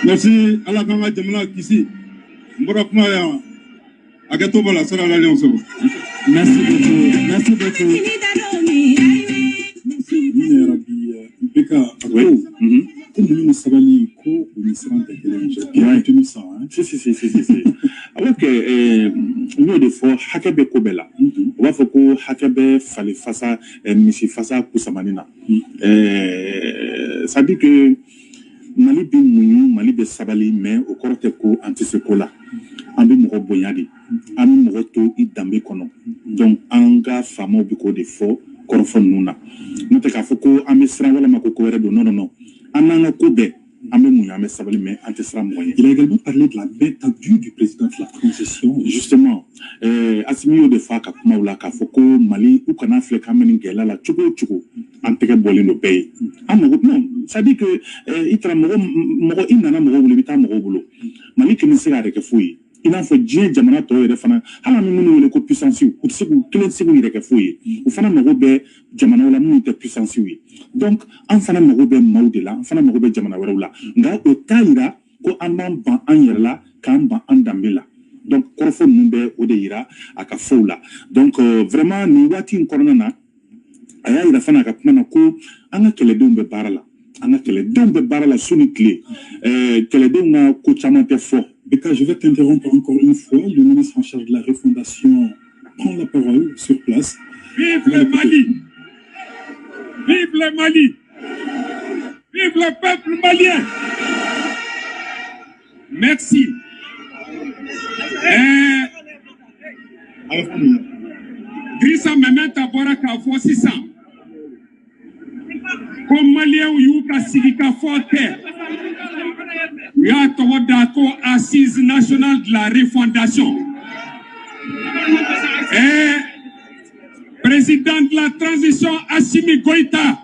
Merci ala k'an ka jamana kisi n bɔra kuma yan hakɛto b'a la sara ala ɲɔgɔn sɔrɔ. Merci beaucoup. Ni Rabi Beka ko mun sabali ko ni siran tɛ kelen je bien retenu ça si alors que n'o de fɔ hakɛ bɛ ko bɛɛ la o b'a fɔ ko hakɛ bɛ fali fasa misi fasa kusamani na ça dit que Mali bɛ muɲu Mali bɛ sabali mais o kɔrɔ tɛ ko an tɛ se ko la an bɛ mɔgɔ bonya de an bɛ mɔgɔ to i danbe kɔnɔ donc an ka faamaw bɛ k'o de fɔ kɔrɔfɔ ninnu na n'o tɛ k'a fɔ ko an bɛ siran walima ko wɛrɛ don non an n'an ka ko bɛɛ an bɛ muɲu an bɛ sabali mais an tɛ siran mɔgɔ ɲɛ. Il a également parlé de la main tendue du président de la transition. Justement Assimi y'o de fɔ a ka kumaw la k'a fɔ ko Mali u kana filɛ k'an bɛ nin gɛlɛya la cogo o cogo an tɛgɛ bɔlen don bɛɛ ye an mago non ça dit que i taara mɔgɔ i nana mɔgɔ bolo i bɛ taa mɔgɔ bolo Mali kɛlen tɛ se k'a yɛrɛ kɛ foyi ye i n'a fɔ diɲɛ jamana tɔw yɛrɛ fana hali an bɛ minnu wele ko puissance u tɛ se k'u kelen tɛ se k'u yɛrɛ kɛ foyi ye u fana mago bɛ jamanaw la minnu tɛ puissance ye donc an fana mago bɛ maaw de la an fana mago bɛ jamana wɛrɛw la nka o t'a yira ko an b'an ban an yɛrɛ la k'an ban an danbe la donc kɔrɔfɔ ninnu bɛ o de yira a ka fɔw la donc vraiment nin waati in kɔnɔna na a y'a yira fana a ka kuma na ko an ka kɛlɛdenw bɛ baara la an ka kɛlɛdenw bɛ baara la su ni tile kɛlɛdenw ka ko caman tɛ fɔ. Beka, je vais t'interrompre encore une fois. Le ministre en charge de la refondation prend la parole sur place. Vive le Mali! Vive le Mali! Vive le peuple malien! Merci. Grisa Mementa Boraka Fossisa. Comme Malien ou Yuka Sigika Forte. Il y a un d'accord assise nationale de la refondation. Et président de la transition Assimi Goïta.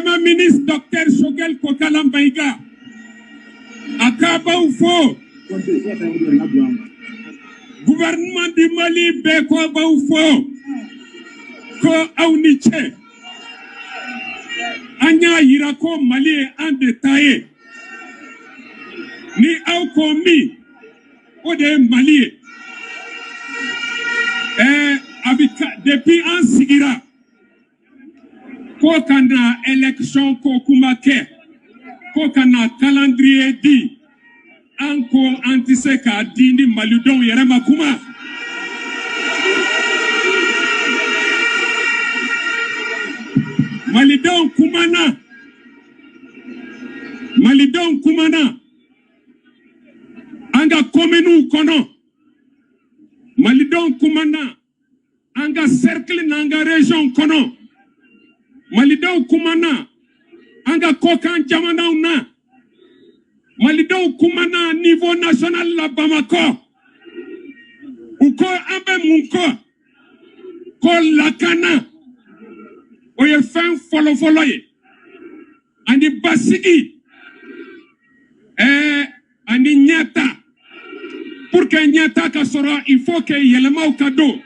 Premier ministre Dr Shogel Kokala Mbaïga akaba ufo gouvernement du Mali beko ba ufo ko auniche anya yirako Mali en détaillé ni au komi o de Mali depuis en sigira ko kana élection ko kumake ko kana calendrier di anko antiseka dini maludon yerema kuma malidon kumana anga komenu kono malidon kumana anga cercle nanga région kono malidon kumana anga kokan jamana una malidon kumana niveau national la Bamako uko ambe munko ko lakana oye fin follow ye andi basigi andi nyata pour que nyata kasoro il faut que yelema au cadeau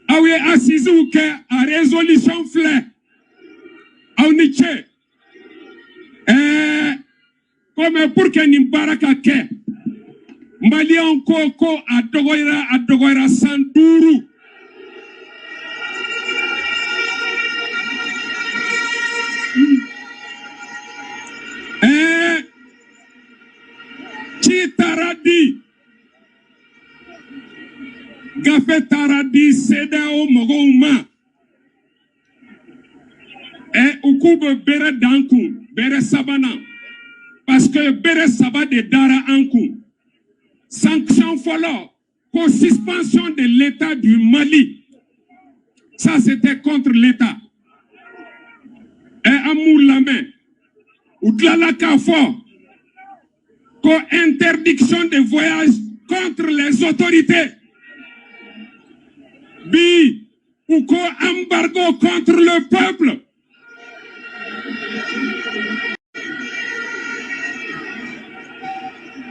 awe assise ou que a résolution fleur auniche comme pour que nimbaraka ke Malian koko adogoira sanduru Chitaradi Gafe taradi seda o mogouma ukube bere danku bere sabana parce que bere saba de dara anku sanction follow pour suspension de l'état du Mali. Ça c'était contre l'état amour la main ou de la kafo ko interdiction de voyage contre les autorités bi ou ko embargo contre le peuple.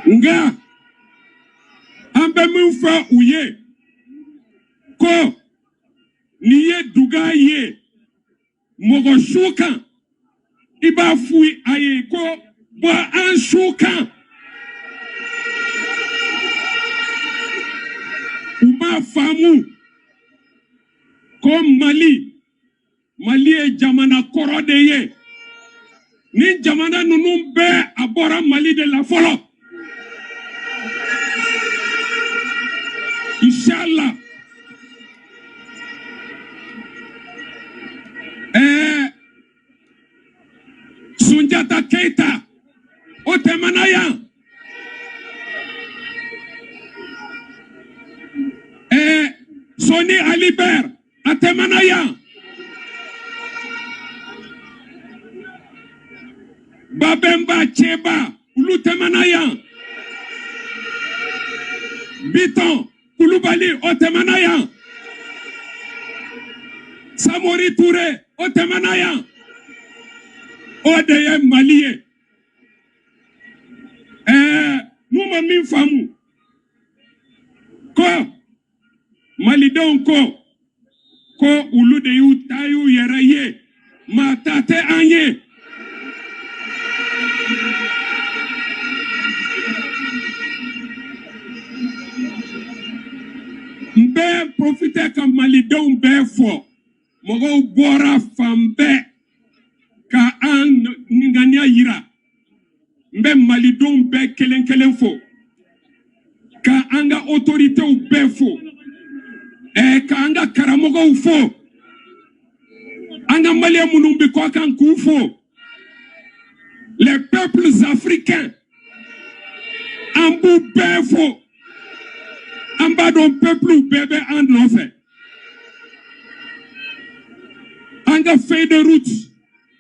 Nga ambe mufa uye ko niye duga ye mogo shuka iba fui aye ko bo an shuka uma famu ko Mali e jamana koro de ye ni jamana nunu be abora Mali de la folo inshallah Sunjata Keita otemanaya Soni Aliber atemanaya Babemba Cheba ulutemanaya Biton Koulibaly otemanaya Samori Touré otemanaya Odeye Maliye Mouma min famu ko Malidon ko ulu de yu tayu yera ye ma tate anye mbe profite ka Malidon be fo mogo bora fambe ka an ngania yira mbe Malidon be kelen fo ka anga autorité ou be fo ka anga karamogo fo anga Malia munumbi kwa kan kufo les peuples africains ambu befo amba don peuple bébé en l'enfer anga feuille de route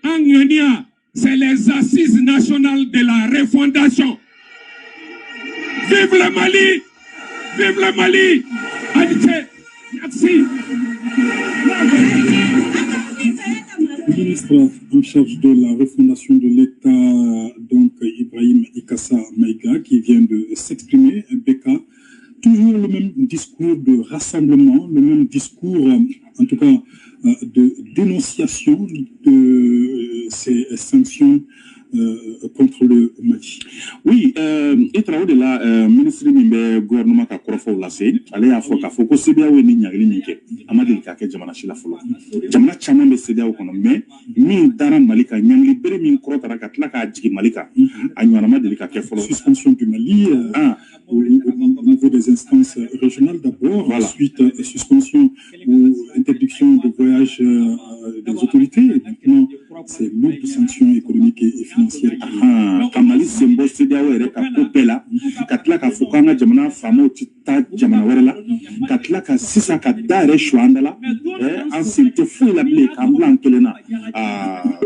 angania c'est les assises nationales de la refondation. Vive le Mali, vive le Mali. Merci. ministre en charge de la refondation de l'État, donc Ibrahim Ikassa Maïga, qui vient de s'exprimer, Beka. Toujours le même discours de rassemblement, le même discours, en tout cas, de dénonciation de ces sanctions contre le Mali. Oui, et travaux de la ministre du gouvernement qui a profité la scène, allez à Foka, Foko, c'est bien où il y a une ligne, Amadou Kake, Jamana Chila Folo. Jamana Chama, mais c'est bien où on met, mi Daran Malika, Nyang libéré, mi Krota, Katlaka, Djiki Malika, Agnana de Kake Folo. Suspension du Mali, au niveau des instances régionales d'abord, voilà. Ensuite suspension ou interdiction de voyage des autorités, et maintenant c'est lourdes sanctions économiques et financières. Kamali Sembo Sedia Ereka Kopela, Katlaka Fukanga Jamana Famo Tita Jamana Werela, Katlaka Sisaka Dare Shwandala, ensuite fou la blé, Kamblan Kelena,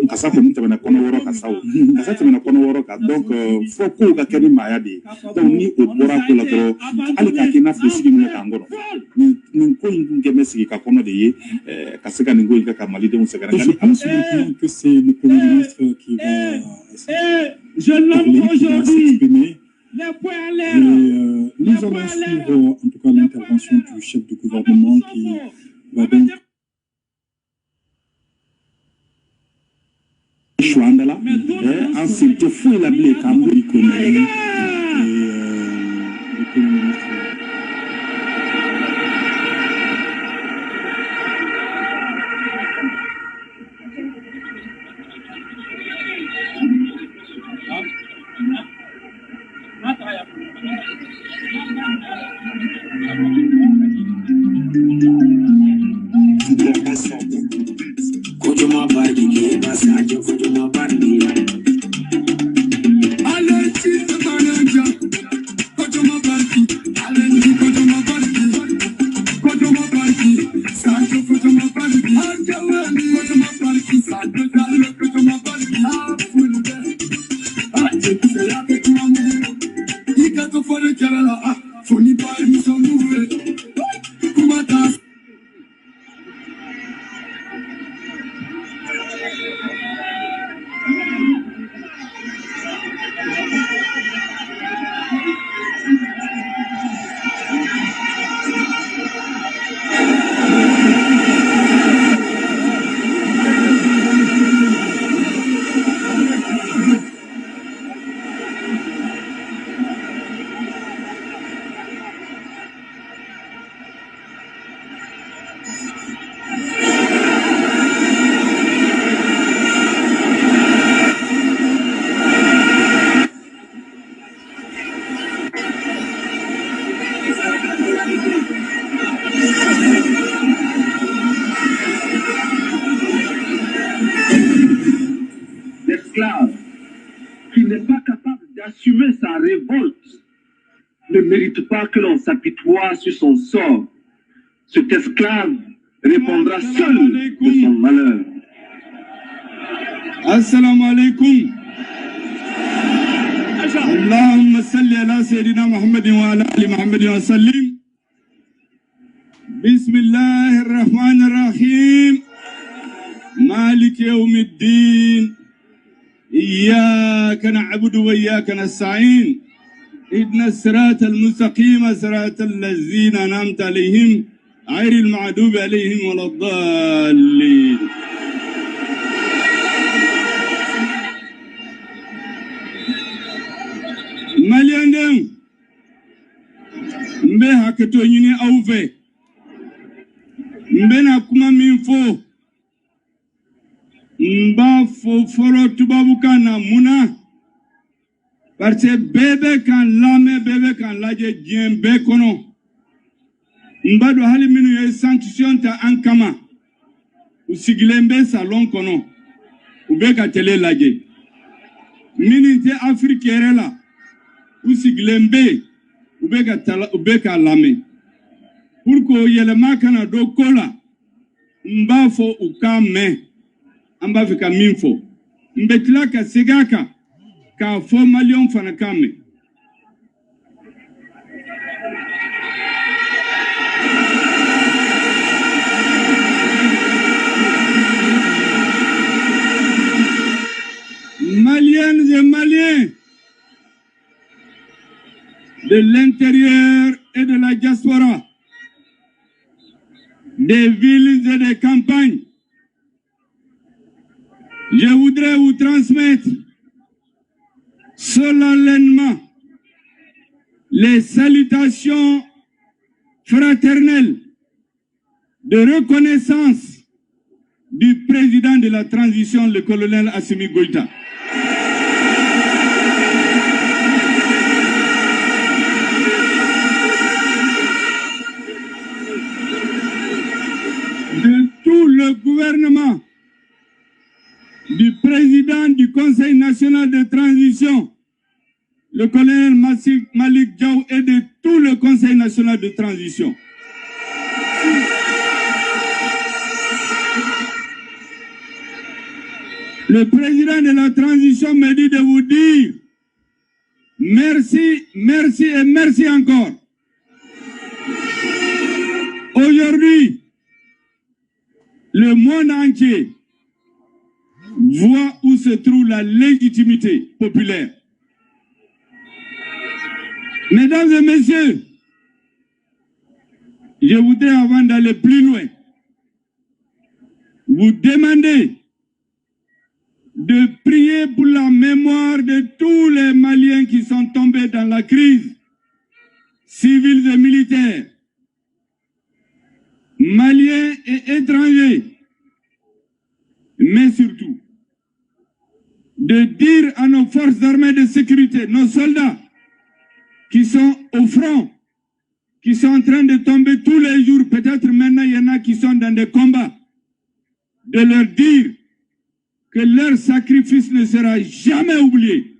Kasako Nitamana Konoro Kasao, Kasatamana Konoro, donc Foko Gakeni Mayadi, donc ni au Boraco Latro, Alikakina Fusimi Kangoro, Ninko Gemesi Kakono de Kasaka Ningo Kamali de Moussagara. Je pense que c'est le Premier ministre qui va s'exprimer. Nous allons suivre en tout cas l'intervention du chef de gouvernement qui va donc Chouandala, ensuite fou la blé Kambi et le Premier ministre. L'esclave qui n'est pas capable d'assumer sa révolte ne mérite pas que l'on s'apitoie sur son sort. Cet esclave répondra seul de son malheur. Assalamu alaikum. Allahumma salli ala Sayyidina Muhammadin wa ala ali Muhammadin wa sallim. Bismillahir Rahmanir Rahim. Malik yawmiddin. إياك نعبد وإياك نستعين اهدنا الصراط المستقيم صراط الذين أنعمت عليهم غير المغضوب عليهم ولا الضالين. Maliandem mbe haketo nyini auve mbe na kuma minfo mba foro tubabu kana muna parce bebe kan lame bebe kan laje dien be kono mba do hali minu ye sanction ta ankama usigilembe salon kono ube ka tele laje mini te afrikere la usigilembe ube ka lame pour ko yelema kana do kola mba fo ukame amba fika minfo mbetila ka segaka ka fo malion fana kame de l'intérieur et de la diaspora, des villes et des campagnes, je voudrais vous transmettre solennellement les salutations fraternelles de reconnaissance du président de la transition, le colonel Assimi Goïta. De tout le gouvernement, du président du Conseil national de transition, le colonel Malik Diaw, et de tout le Conseil national de transition. Le président de la transition me dit de vous dire merci, merci et merci encore. Aujourd'hui, le monde entier voit où se trouve la légitimité populaire. Mesdames et messieurs, je voudrais, avant d'aller plus loin, vous demander de prier pour la mémoire de tous les Maliens qui sont tombés dans la crise, civils et militaires, Maliens et étrangers, mais surtout de dire à nos forces armées de sécurité, nos soldats qui sont au front, qui sont en train de tomber tous les jours, peut-être maintenant il y en a qui sont dans des combats, de leur dire que leur sacrifice ne sera jamais oublié.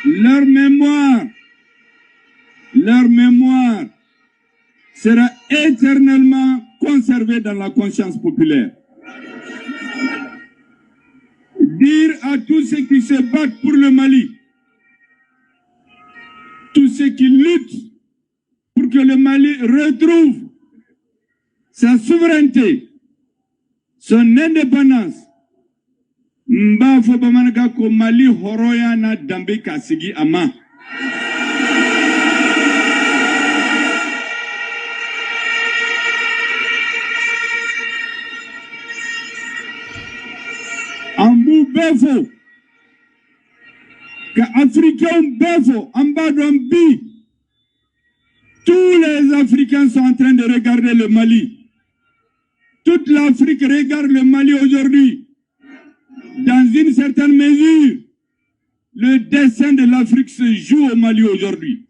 Leur mémoire sera éternellement conservée dans la conscience populaire. Dire à tous ceux qui se battent pour le Mali, tous ceux qui luttent pour que le Mali retrouve sa souveraineté, son indépendance, mba fo bamanaka ko Mali horoya na dambe kasigi ama. Ambu befo ka Africain befo ambadambi. Tous les Africains sont en train de regarder le Mali. Toute l'Afrique regarde le Mali aujourd'hui. Dans une certaine mesure, le destin de l'Afrique se joue au Mali aujourd'hui.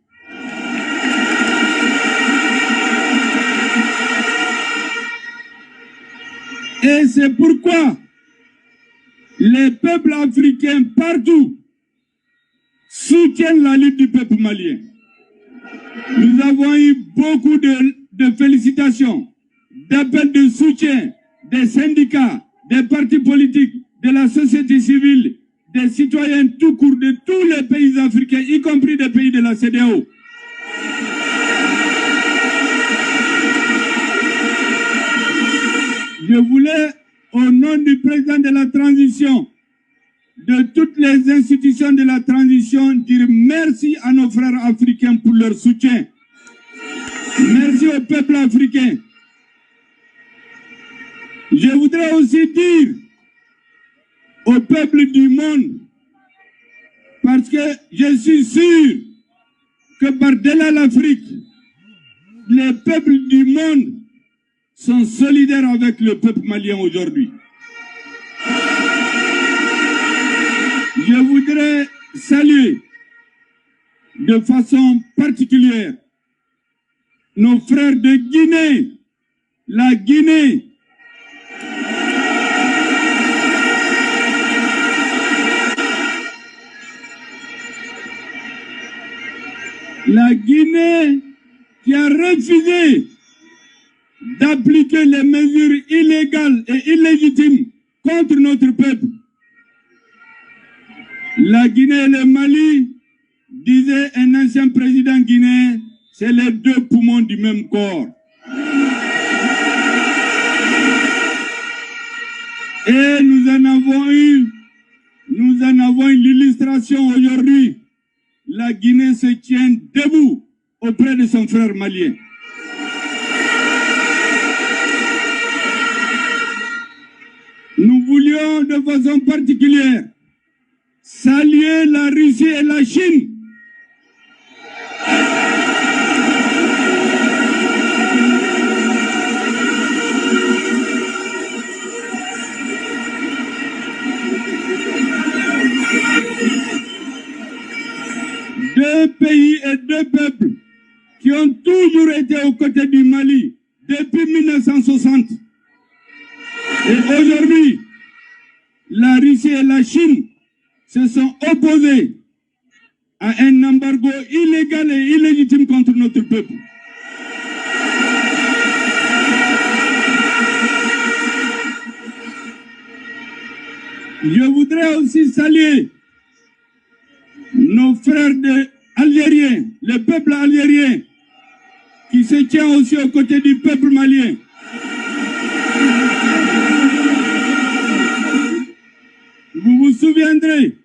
Et c'est pourquoi les peuples africains partout soutiennent la lutte du peuple malien. Nous avons eu beaucoup de félicitations, d'appels de soutien des syndicats, des partis politiques, de la société civile, des citoyens tout court de tous les pays africains, y compris des pays de la CEDEAO. Je voulais, au nom du président de la transition, de toutes les institutions de la transition, dire merci à nos frères africains pour leur soutien. Merci au peuple africain. Je voudrais aussi dire au peuple du monde, parce que je suis sûr que par-delà l'Afrique, les peuples du monde sont solidaires avec le peuple malien aujourd'hui. Je voudrais saluer de façon particulière nos frères de Guinée, la Guinée. La Guinée qui a refusé d'appliquer les mesures illégales et illégitimes contre notre peuple. La Guinée et le Mali, disait un ancien président guinéen, c'est les deux poumons du même corps. Et nous en avons eu avons l'illustration aujourd'hui. La Guinée se tient debout auprès de son frère malien. Nous voulions de façon particulière saluer la Russie et la Chine. Deux pays et deux peuples qui ont toujours été aux côtés du Mali depuis 1960. Et aujourd'hui, la Russie et la Chine se sont opposés à un embargo illégal et illégitime contre notre peuple. Je voudrais aussi saluer nos frères algériens, le peuple algérien, qui se tient aussi aux côtés du peuple malien. Vous vous souviendrez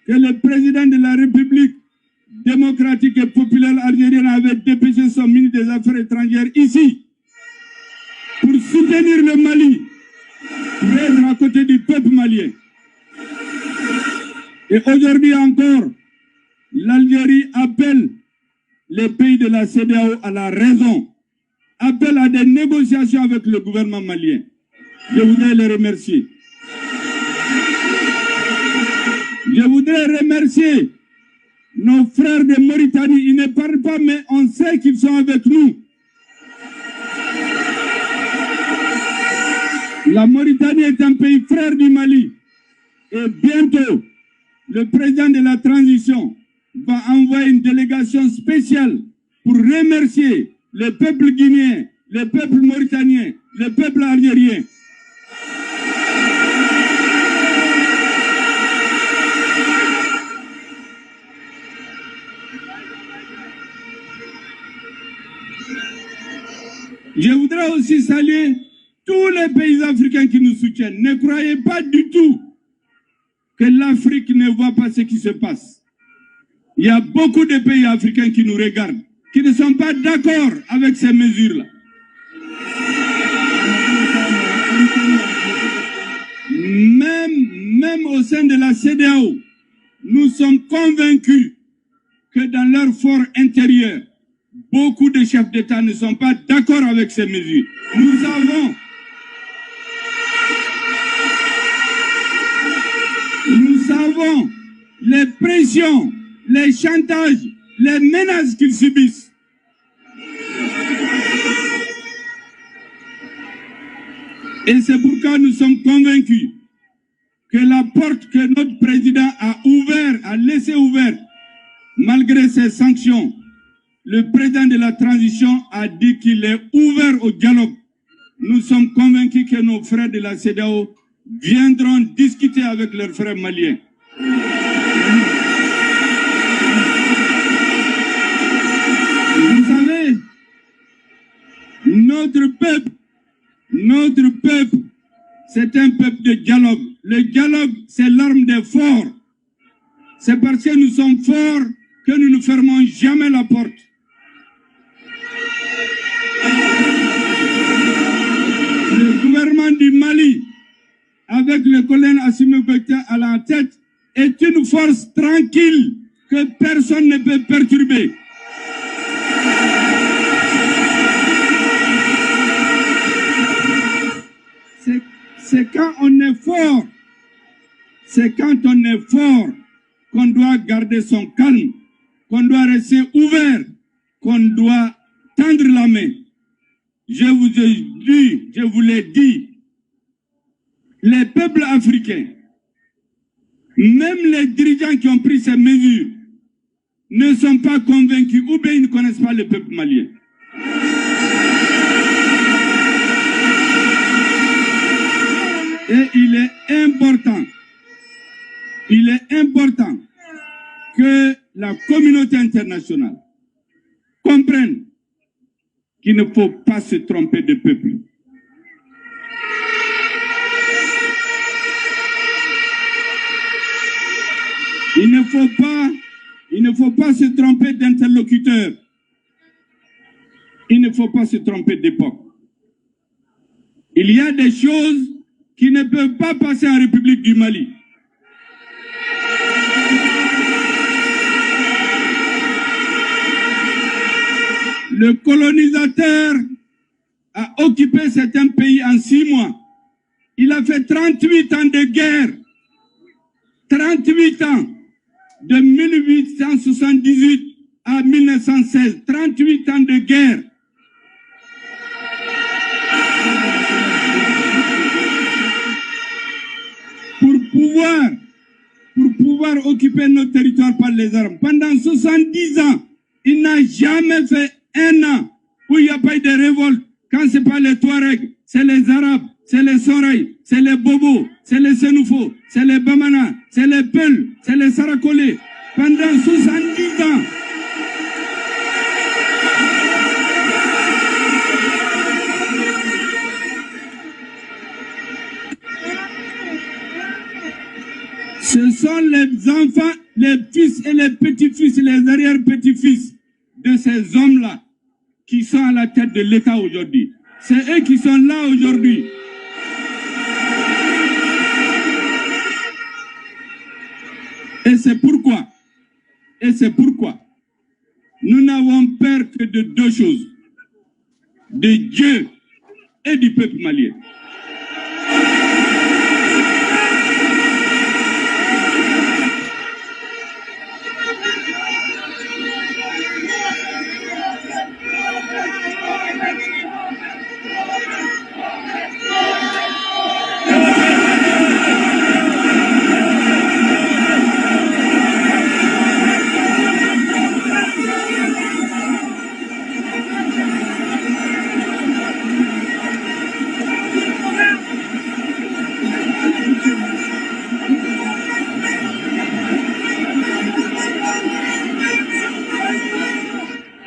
que le président de la République démocratique et populaire algérienne avait dépêché son ministre des Affaires étrangères ici pour soutenir le Mali, pour être à côté du peuple malien. Et aujourd'hui encore, l'Algérie appelle les pays de la CEDEAO à la raison, appelle à des négociations avec le gouvernement malien. Je voudrais les remercier. Je voudrais remercier nos frères de Mauritanie. Ils ne parlent pas, mais on sait qu'ils sont avec nous. La Mauritanie est un pays frère du Mali. Et bientôt, le président de la transition va envoyer une délégation spéciale pour remercier le peuple guinéen, le peuple mauritanien, le peuple algérien. Je voudrais aussi saluer tous les pays africains qui nous soutiennent. Ne croyez pas du tout que l'Afrique ne voit pas ce qui se passe. Il y a beaucoup de pays africains qui nous regardent, qui ne sont pas d'accord avec ces mesures-là. Même au sein de la CEDEAO, nous sommes convaincus que dans leur fort intérieur, beaucoup de chefs d'État ne sont pas d'accord avec ces mesures. Nous savons les pressions, les chantages, les menaces qu'ils subissent. Et c'est pourquoi nous sommes convaincus que la porte que notre président a laissée ouverte, malgré ces sanctions, le président de la transition a dit qu'il est ouvert au dialogue. Nous sommes convaincus que nos frères de la CEDEAO viendront discuter avec leurs frères maliens. Vous savez, notre peuple, c'est un peuple de dialogue. Le dialogue, c'est l'arme des forts. C'est parce que nous sommes forts que nous ne fermons jamais la porte. Le gouvernement du Mali, avec le colonel Assimi Goïta à la tête, est une force tranquille que personne ne peut perturber. C'est quand on est fort, qu'on doit garder son calme, qu'on doit rester ouvert, qu'on doit tendre la main. Je vous l'ai dit, les peuples africains, même les dirigeants qui ont pris ces mesures, ne sont pas convaincus ou bien ils ne connaissent pas le peuple malien. Et il est important que la communauté internationale comprenne qu'il ne faut pas se tromper de peuple. Il ne faut pas se tromper d'interlocuteur. Il ne faut pas se tromper d'époque. Il y a des choses qui ne peuvent pas passer en République du Mali. Le colonisateur a occupé certains pays en 6 mois. Il a fait 38 ans de guerre. 38 ans. De 1878 à 1916. 38 ans de guerre. Pour pouvoir occuper notre territoire par les armes. Pendant 70 ans, il n'a jamais fait un an où il n'y a pas eu de révolte. Quand ce n'est pas les Touaregs, c'est les Arabes, c'est les Soreilles, c'est les Bobos, c'est les Sénoufos, c'est les Bamana, c'est les Peuls, c'est les Sarakolés. Pendant 70 ans. Ce sont les enfants, les fils et les petits-fils, les arrière-petits-fils de ces hommes-là qui sont à la tête de l'État aujourd'hui. C'est eux qui sont là aujourd'hui. Et c'est pourquoi nous n'avons peur que de 2 choses. De Dieu et du peuple malien.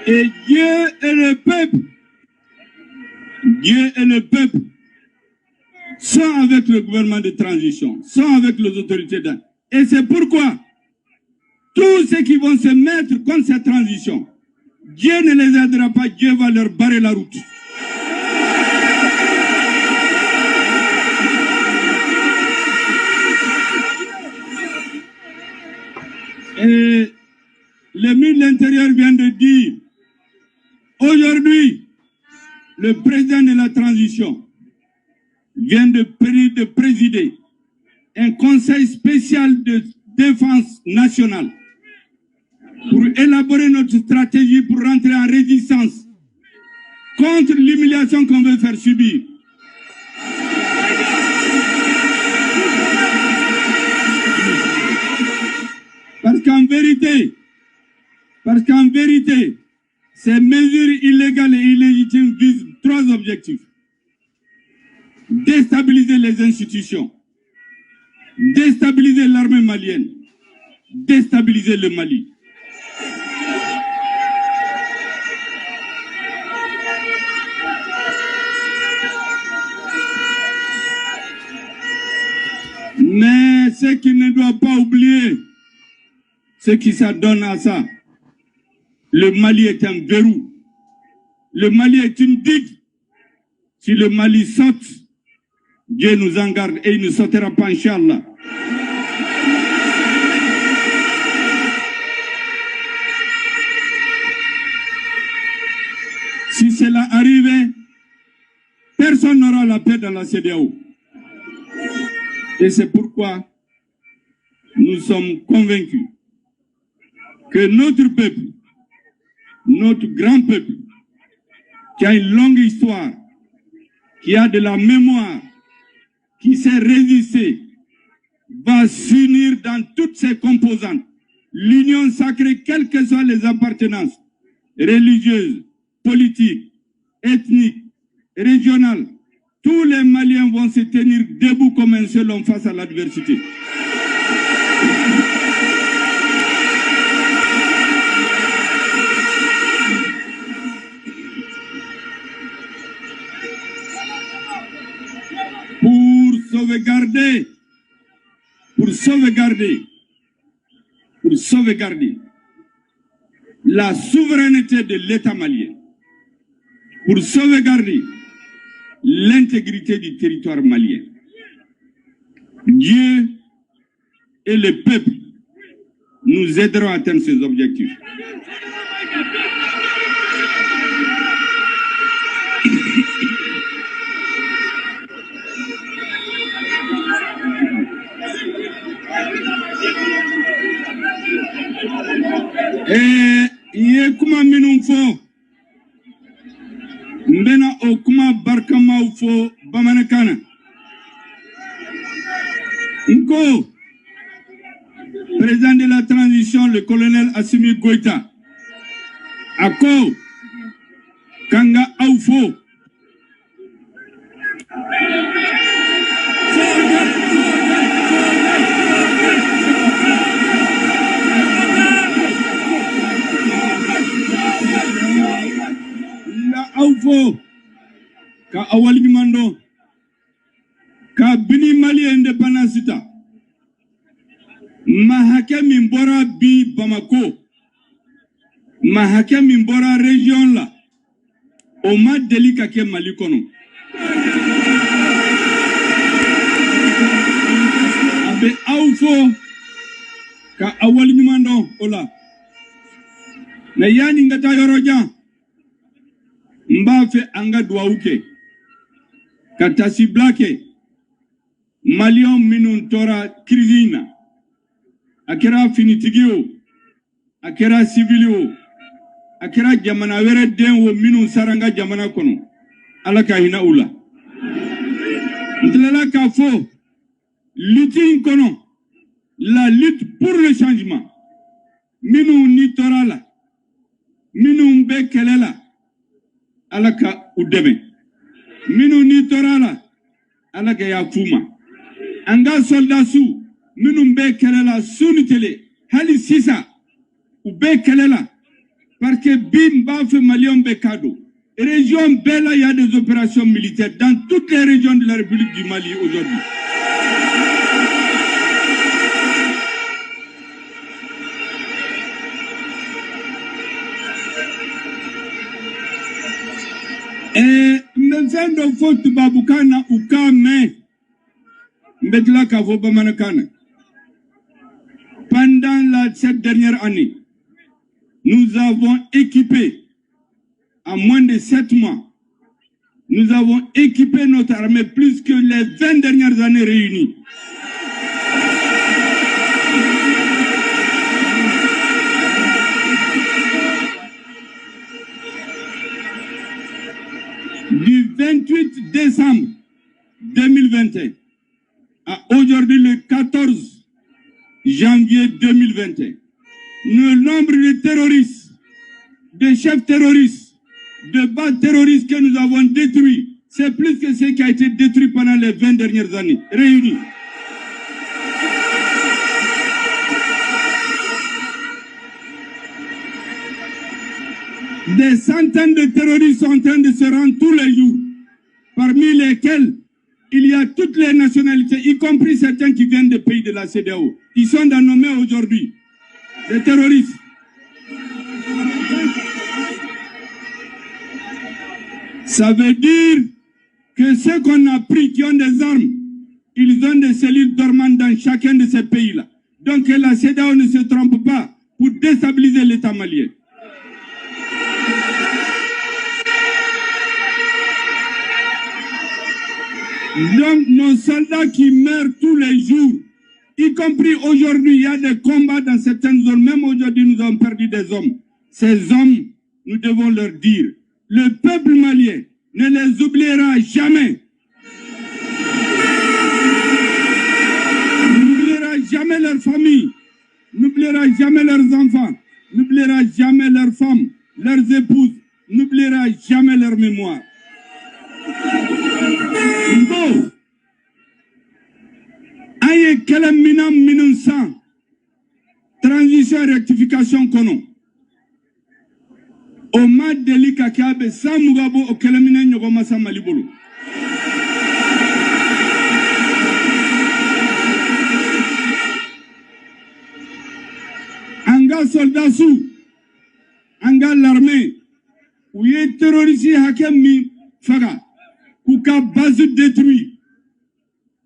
Et Dieu et le peuple sont avec le gouvernement de transition, sont avec les autorités d'État. Et c'est pourquoi tous ceux qui vont se mettre contre cette transition, Dieu ne les aidera pas, Dieu va leur barrer la route. Et le ministre de l'Intérieur vient de dire, aujourd'hui, le président de la transition vient de présider un conseil spécial de défense nationale pour élaborer notre stratégie pour rentrer en résistance contre l'humiliation qu'on veut faire subir. Parce qu'en vérité, ces mesures illégales et illégitimes visent 3 objectifs. Déstabiliser les institutions, déstabiliser l'armée malienne, déstabiliser le Mali. Mais ce qu'il ne doit pas oublier, c'est qui s'adonne à ça. Le Mali est un verrou. Le Mali est une digue. Si le Mali saute, Dieu nous en garde et il ne sautera pas, Inch'Allah. Si cela arrivait, personne n'aura la paix dans la CEDEAO. Et c'est pourquoi nous sommes convaincus que notre peuple, notre grand peuple, qui a une longue histoire, qui a de la mémoire, qui sait résister, va s'unir dans toutes ses composantes. L'union sacrée, quelles que soient les appartenances religieuses, politiques, ethniques, régionales, tous les Maliens vont se tenir debout comme un seul homme face à l'adversité. Pour sauvegarder pour sauvegarder la souveraineté de l'État malien, pour sauvegarder l'intégrité du territoire malien. Dieu et le peuple nous aideront à atteindre ces objectifs. Et yekuma minumfo mbena okuma barkama ufo bamanakana Nko président de la transition le colonel Assimi Goïta ako kanga aufo Aufo ka awal gimando ka bini mali independence ta mahake mimbora bi Bamako mahake mimbora région la o ma delika ke mali kono abe aufo ka awal gimando ola na yani ngata yoroja Mbafe anga douauke katasi blake malion minun tora krizina akera finitigio akera civilio akera jamana were denwo minun saranga jamana kono alaka hina ula ntlala ka fo lutte kono la lutte pour le changement minun ni torala minun be kelela alaka udeme minu ni torala alaka ya fuma anga soldasu minu mbe kelela sunitele hali sisa ube kelela parce que bim bafe malion be kado région bella il y a des opérations militaires dans toutes les régions de la République du Mali aujourd'hui. Et mzendo fotu babukana ukame mbedla kavo bamanakana. Pendant cette dernière année, nous avons équipé, en moins de 7 mois, nous avons équipé notre armée plus que les 20 dernières années réunies. Du 28 décembre 2021 à aujourd'hui le 14 janvier 2021, le nombre de terroristes, de chefs terroristes, de bases terroristes que nous avons détruits, c'est plus que ce qui a été détruit pendant les 20 dernières années, réunis. Des centaines de terroristes sont en train de se rendre tous les jours, parmi lesquels il y a toutes les nationalités, y compris certains qui viennent des pays de la CEDEAO. Ils sont nommés aujourd'hui, des terroristes. Ça veut dire que ceux qu'on a pris qui ont des armes, ils ont des cellules dormantes dans chacun de ces pays-là. Donc la CEDEAO ne se trompe pas pour déstabiliser l'État malien. Donc nos soldats qui meurent tous les jours, y compris aujourd'hui, il y a des combats dans certaines zones, même aujourd'hui nous avons perdu des hommes. Ces hommes, nous devons leur dire, le peuple malien ne les oubliera jamais. N'oubliera jamais leurs familles, n'oubliera jamais leurs enfants, n'oubliera jamais leurs femmes, leurs épouses, n'oubliera jamais leur mémoire. Bon. Aye kelem minam minun san. Transition et rectification kono. O ma delika kabe sa mugabo o kelemine nyogo masa malibolo. soldat sous anga l'armée où est terroriste hakemi faga ou ka base détruit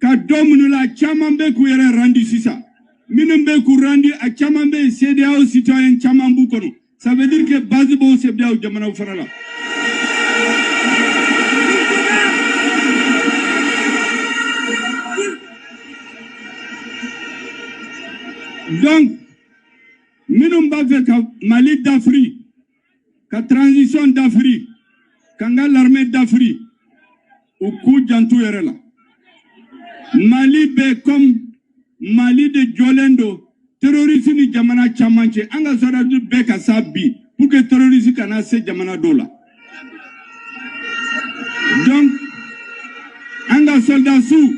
ka domine la chamambe ku yere rendu sisa minumbe ku rendu a chamambe CEDEAO citoyen chamambu kono ça veut dire que base bo CEDEAO jamana farala donc minumba fait Mali d'Afrique ka transition d'Afrique kanga l'armée d'Afrique au coup jantu yere la Mali be comme Mali de Jolendo terroriste ni jamana chamanche anga sora du be ka sabi pour que terroriste kana se jamana dola donc anga soldat sous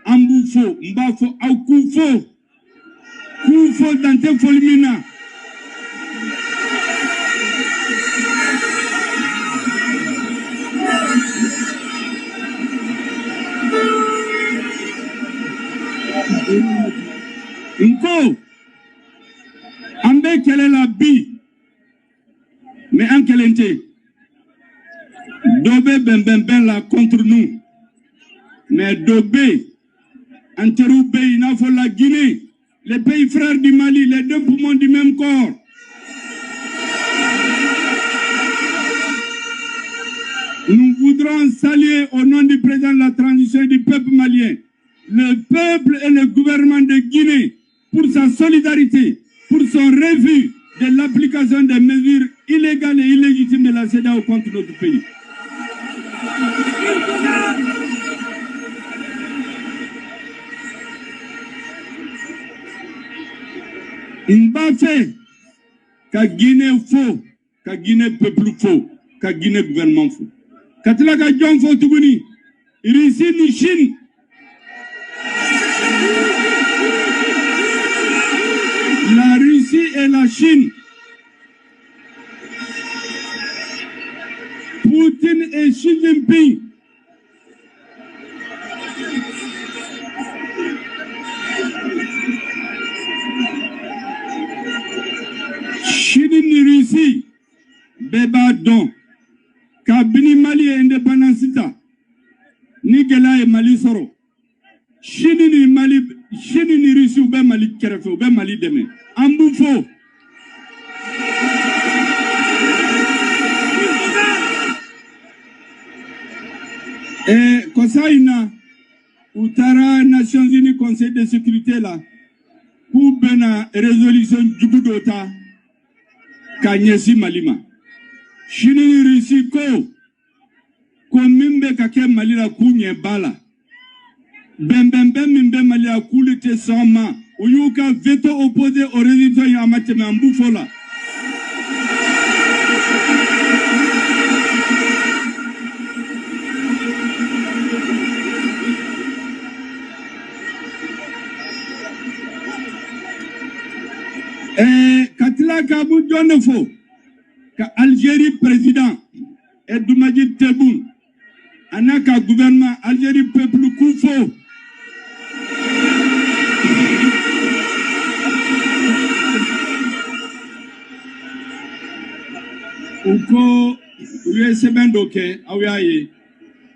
ambufo mbafo au kufo dante folmina Nko ambe kele la bi mais en kelente dobe ben la contre nous mais dobe anteroube il faut la Guinée les pays frères du Mali les deux poumons du même corps nous voudrons saluer au nom du président de la transition et du peuple malien le peuple et le gouvernement de Guinée pour sa solidarité, pour son refus de l'application des mesures illégales et illégitimes de la CEDEAO contre notre pays. Mbafe, ka Guinée faux, ka Guinée peuple faux, ka Guinée gouvernement faux. Katila ka John faux tuguni, Russie ni Chine. La Russie et la Chine, Poutine et Xi Jinping, Chine ni Russie, Beba Don, Kabini Mali indépendance, Nigela et Mali Soro, Chine ni Mali. Chine ni Russie ou bien Mali kerefe ou bien Mali demain. Amboufo. Et Kosaina, Outara Nations Unies Conseil de sécurité là, pour bena résolution Djoubudota, Kanyesi Malima. Chine ni Russie ko mimbe kake Mali la kunye bala. Mimbe Mali a coulé sans main. Uyuka veto opposé au résultat Yamate Mboufola. Katila Kabou Djonefo, Algérie président, et Doumadji Tebboune, Anaka gouvernement, Algérie peuple Koufo. Uko USBN doke awiaye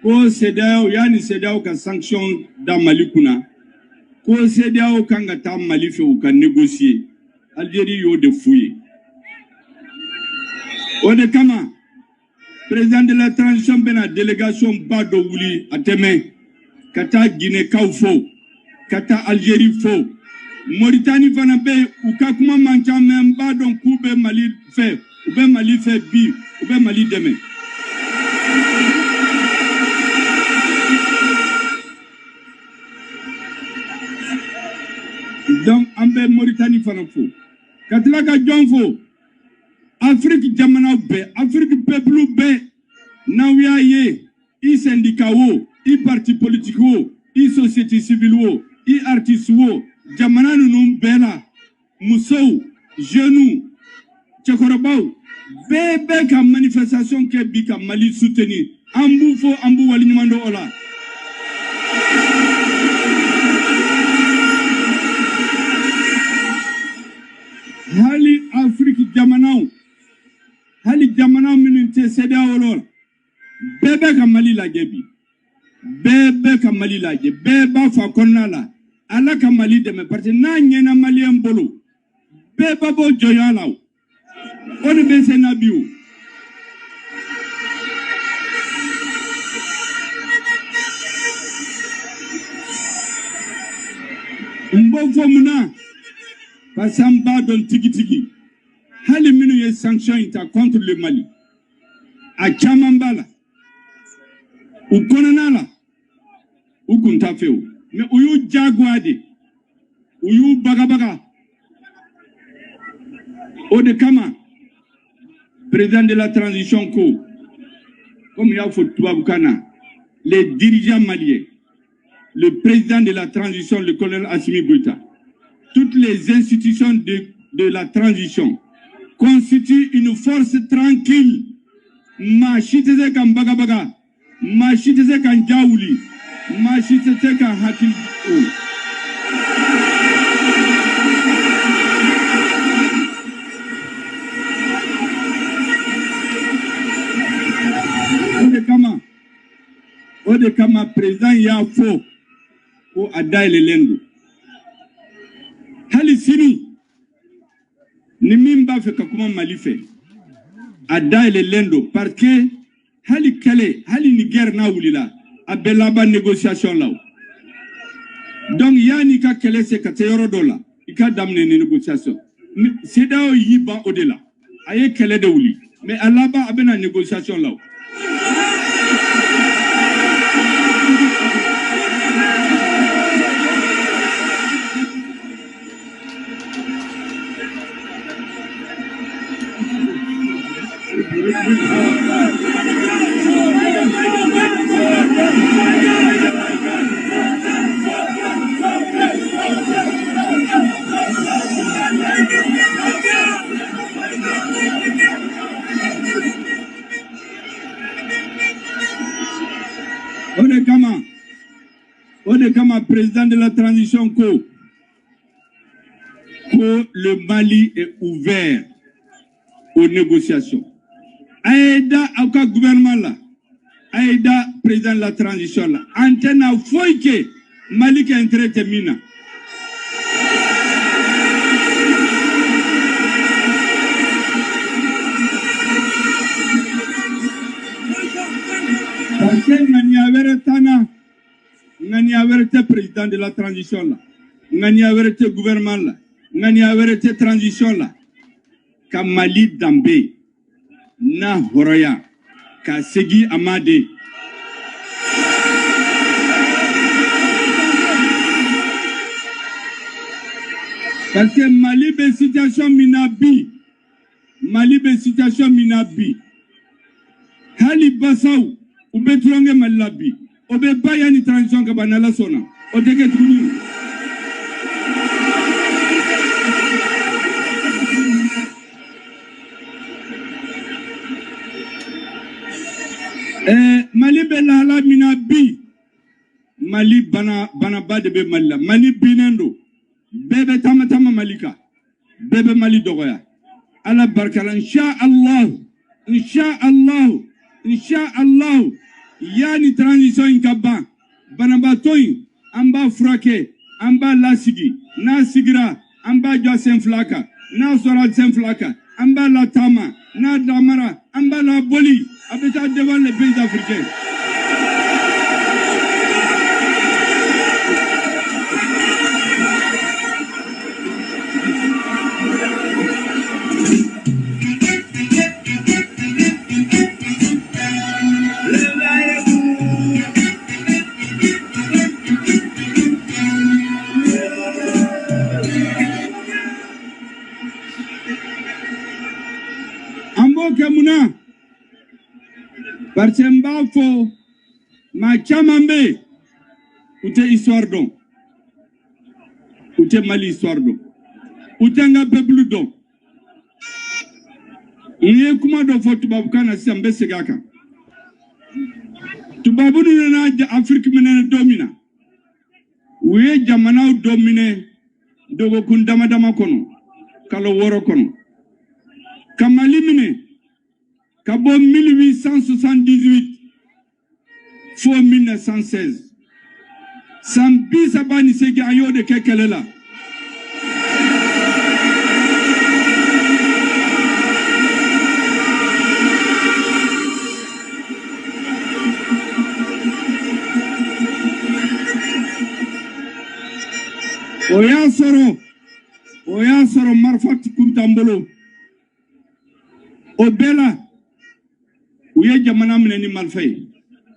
ko CEDEAO yani CEDEAO ka sanction da Mali kuna ko CEDEAO kanga ta Mali fe u ka négocier Algérie yo de fouiller ode kama président de la transition bena délégation bado wuli ateme kata Guinée kaufo kata Algérie fo Mauritanie fana be u ka kuma mancha men bado kube Mali fe ou bien Mali fait bi, ou bien Mali demain. Donc, en bé Mauritanie fanafo. Katilaka Djonfo, Afrique jamana be, Afrique peuple be, nawya ye, i syndicat wo, i parti politique wo, i société civile wo, i artiste wo, jamana nunum bela, musou, genou, Tchekorobaou, bébé ka manifestation ke bika Mali soutenir. Ambou fo ambou walinimando ola. Hali comité CEDEAO la bébé ka Mali la gebi bébé ka Mali la ge bébé fa konna la ala ka Mali de me parti na nyena Malien bolo bébé bo joya la on be se na biu mbo fomuna pasamba don tigi hali minu ye sanction ita contre le Mali a chamambala u konanala u kuntafeu mais uyu jagwade uyu bagabaga Ode Kama président de la transition comme il y a Bukana, les dirigeants maliens, le président de la transition, le colonel Assimi Goïta, toutes les institutions de la transition constituent une force tranquille. Machiteze kan bagabaga, machiteze kan jaouli, machiteze kan hakil. Ode Kama président ya fo ko adaile lendo hali sini ni mimba fe ka kuma Mali fe adaile lendo parce que hali kale hali Niger na wulila abela ba négociation là donc yani ka kele se ka teyoro dola ika damne ni négociation CEDEAO yiba odela aye kele de wuli mais alaba abena négociation là Ode Kama président de la transition que le Mali est ouvert aux négociations. Aïda Aka gouvernement là, Aïda président de la transition là, antenne a foike Mali qui a intérêt mina. Parce que Ngani a vérité président de la transition là, Ngani a vérité gouvernement là, Ngani a vérité transition là, ka Mali Dambe, na Horoya, ka Segi Amade. Parce que Mali be situation minabi, Mali be situation minabi. Hali Basaou, ou Betulonge Malabi. Obe bayani transition ka banala sona odeke tuni Mali be la mina bi Mali bana bade be Mali Mali binendo bebe tama Malika bebe Mali dogoya ala barkala insha Allah yani transition inkaba banabatoy amba frake amba lasigi na sigira amba josen flaka na sora sen flaka amba la tama na damara amba la boli abeta devant les pays africains. Parce que ma chamambe ute histoire don ute Mali histoire don ute nga peuple don iye kuma do fo tubabu kana sambe segaka tubabu ni na Afrique menene domina uye jamana domine dogo kundama dama kono kalo woro kono kamali mine Kabo 1878 fo 1916. Sambi sabani segi ayo de kekelela. Oya soro marfat kuntambolo. Obela uye jamana mneni malfay.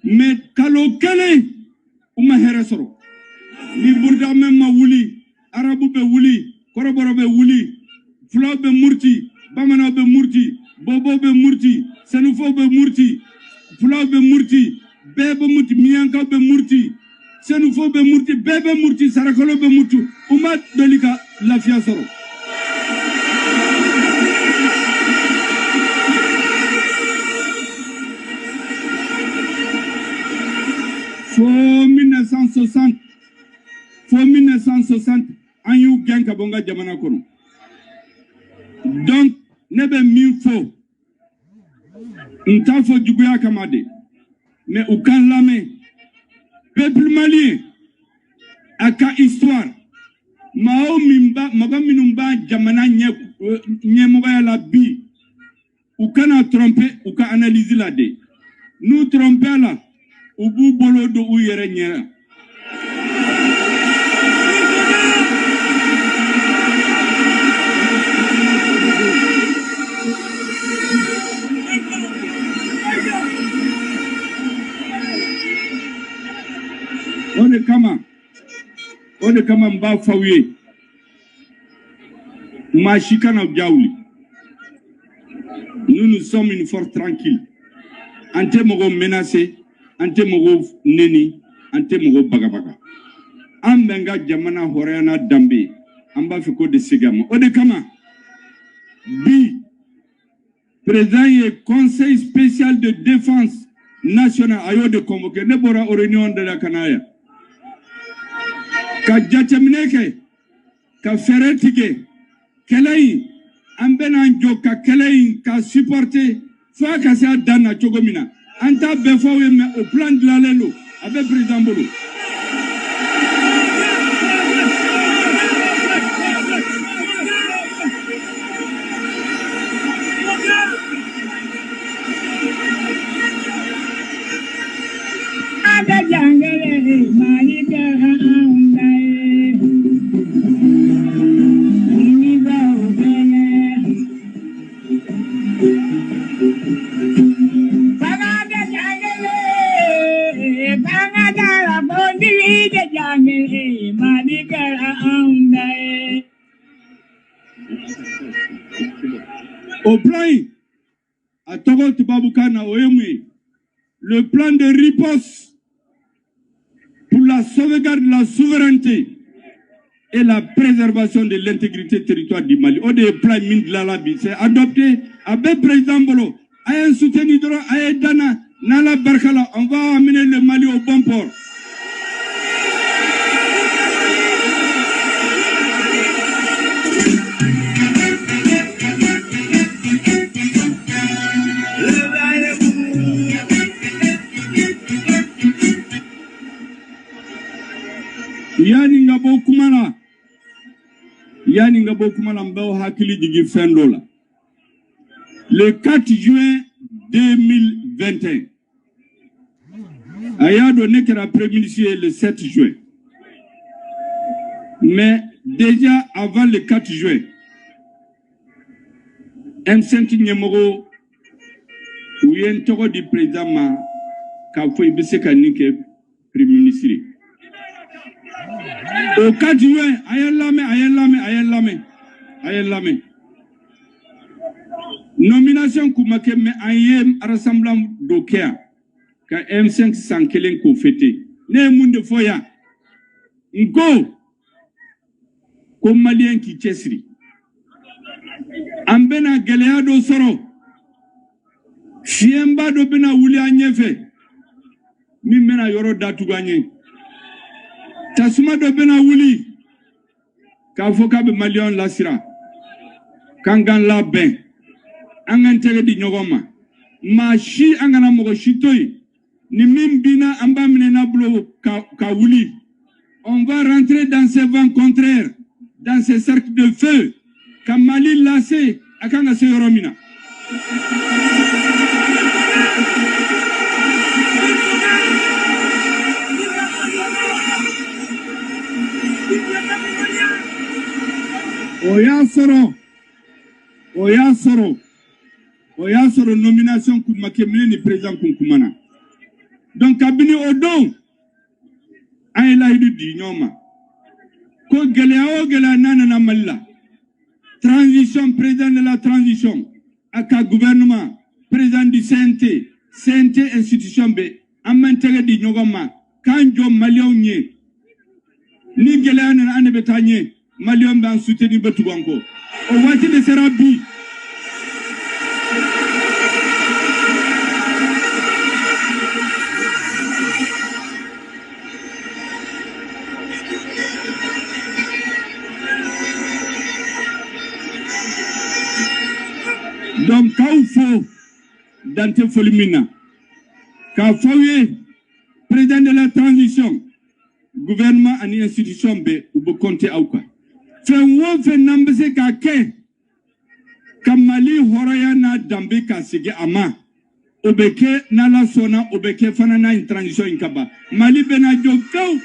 Me kalo kele uma here soro. Ni burda memma wuli, arabu be wuli, koroboro be wuli, fulaw be murti, bamana be murti, bobo be murti, senufo be murti, fulaw be murti, bebe murti, miyanka be murti, senufo be murti, bebe murti, sarakolo be murti, uma dolika lafia soro. Fo 1960, an y'u gɛn ka bɔ n ka jamana kɔnɔ. Donc, ne bɛ min fɔ, n t'a fɔ juguya kama de, mais u ka lamɛn. Peuple malien, a ka histoire, mɔgɔ minnu b'a jamana ɲɛmɔgɔya la bi, u kana tromper u ka analyse la de. N'u tromper la, u b'u bolo don u yɛrɛ ɲɛ. O de kama mba fawiye mashikana jaouli. Nous sommes une force tranquille. Ante mogo menacé, ante mogo neni, ante mogo bagabaga. Ambenga jamana horeana dambe, amba fiko de segama. O de kama bi président et conseil spécial de défense nationale ayo de convoquer ne bora aux réunions de la Canaya. Ka jatemineke ka feretike kelei ambena njo ka kelei ka supporter fa ka sa dana chogomina anta befo we me au plan de la lelo avec président Bolo. Au plan, à Togo Tubabukana, le plan de riposte pour la sauvegarde de la souveraineté et la préservation de l'intégrité territoriale du Mali. Au des plans Mindlalabi, c'est adopté avec le président Bolo. Ayen soutenu droit, ayen dana, nala barkala, on va amener le Mali au bon port. Yani ngabo kumala mbao hakili digi fendola. Le 4 juin 2021. Aya donné que la préministre le 7 juin. Mais déjà avant le 4 juin, M5 Nyemoro ou yen toko du président ma ka fo ibise kanike premier ministre. Au 4 juin, ayelame. Nomination Koumake me ayem rassemblement d'Okea. Ka M5 Sankelen ko fêté. Ne munde foya. Ngo. Comme malien qui chesri. Ambena geleado soro. Fiemba do bena wuli anyefe. Mimena yoro datu ganye. Tasuma do bena wuli ka foka be malion lasira kangan la ben angan tege di nyogoma ma shi angana mo shitoy ni mimbina amba menena blo kawuli. On va rentrer dans ces vents contraires, dans ces cercles de feu. Kamali lassé akanga se yoromina. Oya soro nomination Koumakemine ni président Kunkumana. Donc kabini odon ayla hidu di nyoma. Ko gelea nana na malla. Transition, président de la transition. Aka gouvernement, président du CNT, CNT institution B. Amantege di nyogoma. Kanjo malion nye. Ni gelea nana ane betanye. Malion ban soutenu betubanko. O wati de serabi. Donc, quand il faut, Dante Folimina, quand il faut, président de la transition, gouvernement et institution B, ou be compter auka. Fait nambese kake, kamali horayana dambe kasige ama, obeke nala sona, obeke fanana une transition inkaba. Mali benadio kau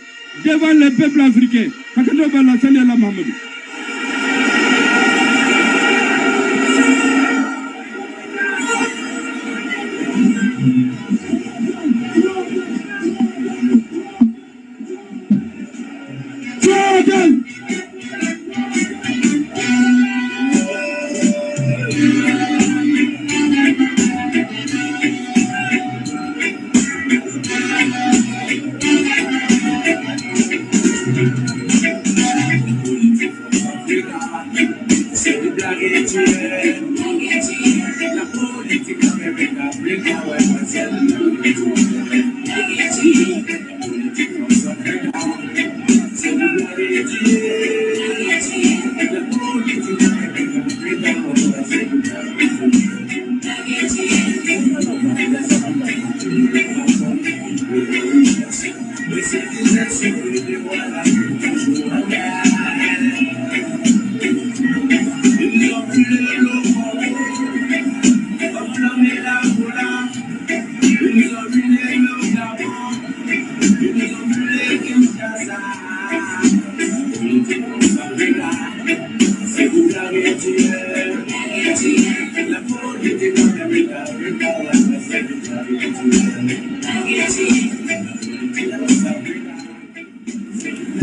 devant le peuple africain. Kakado bala sali ala Mahamadou.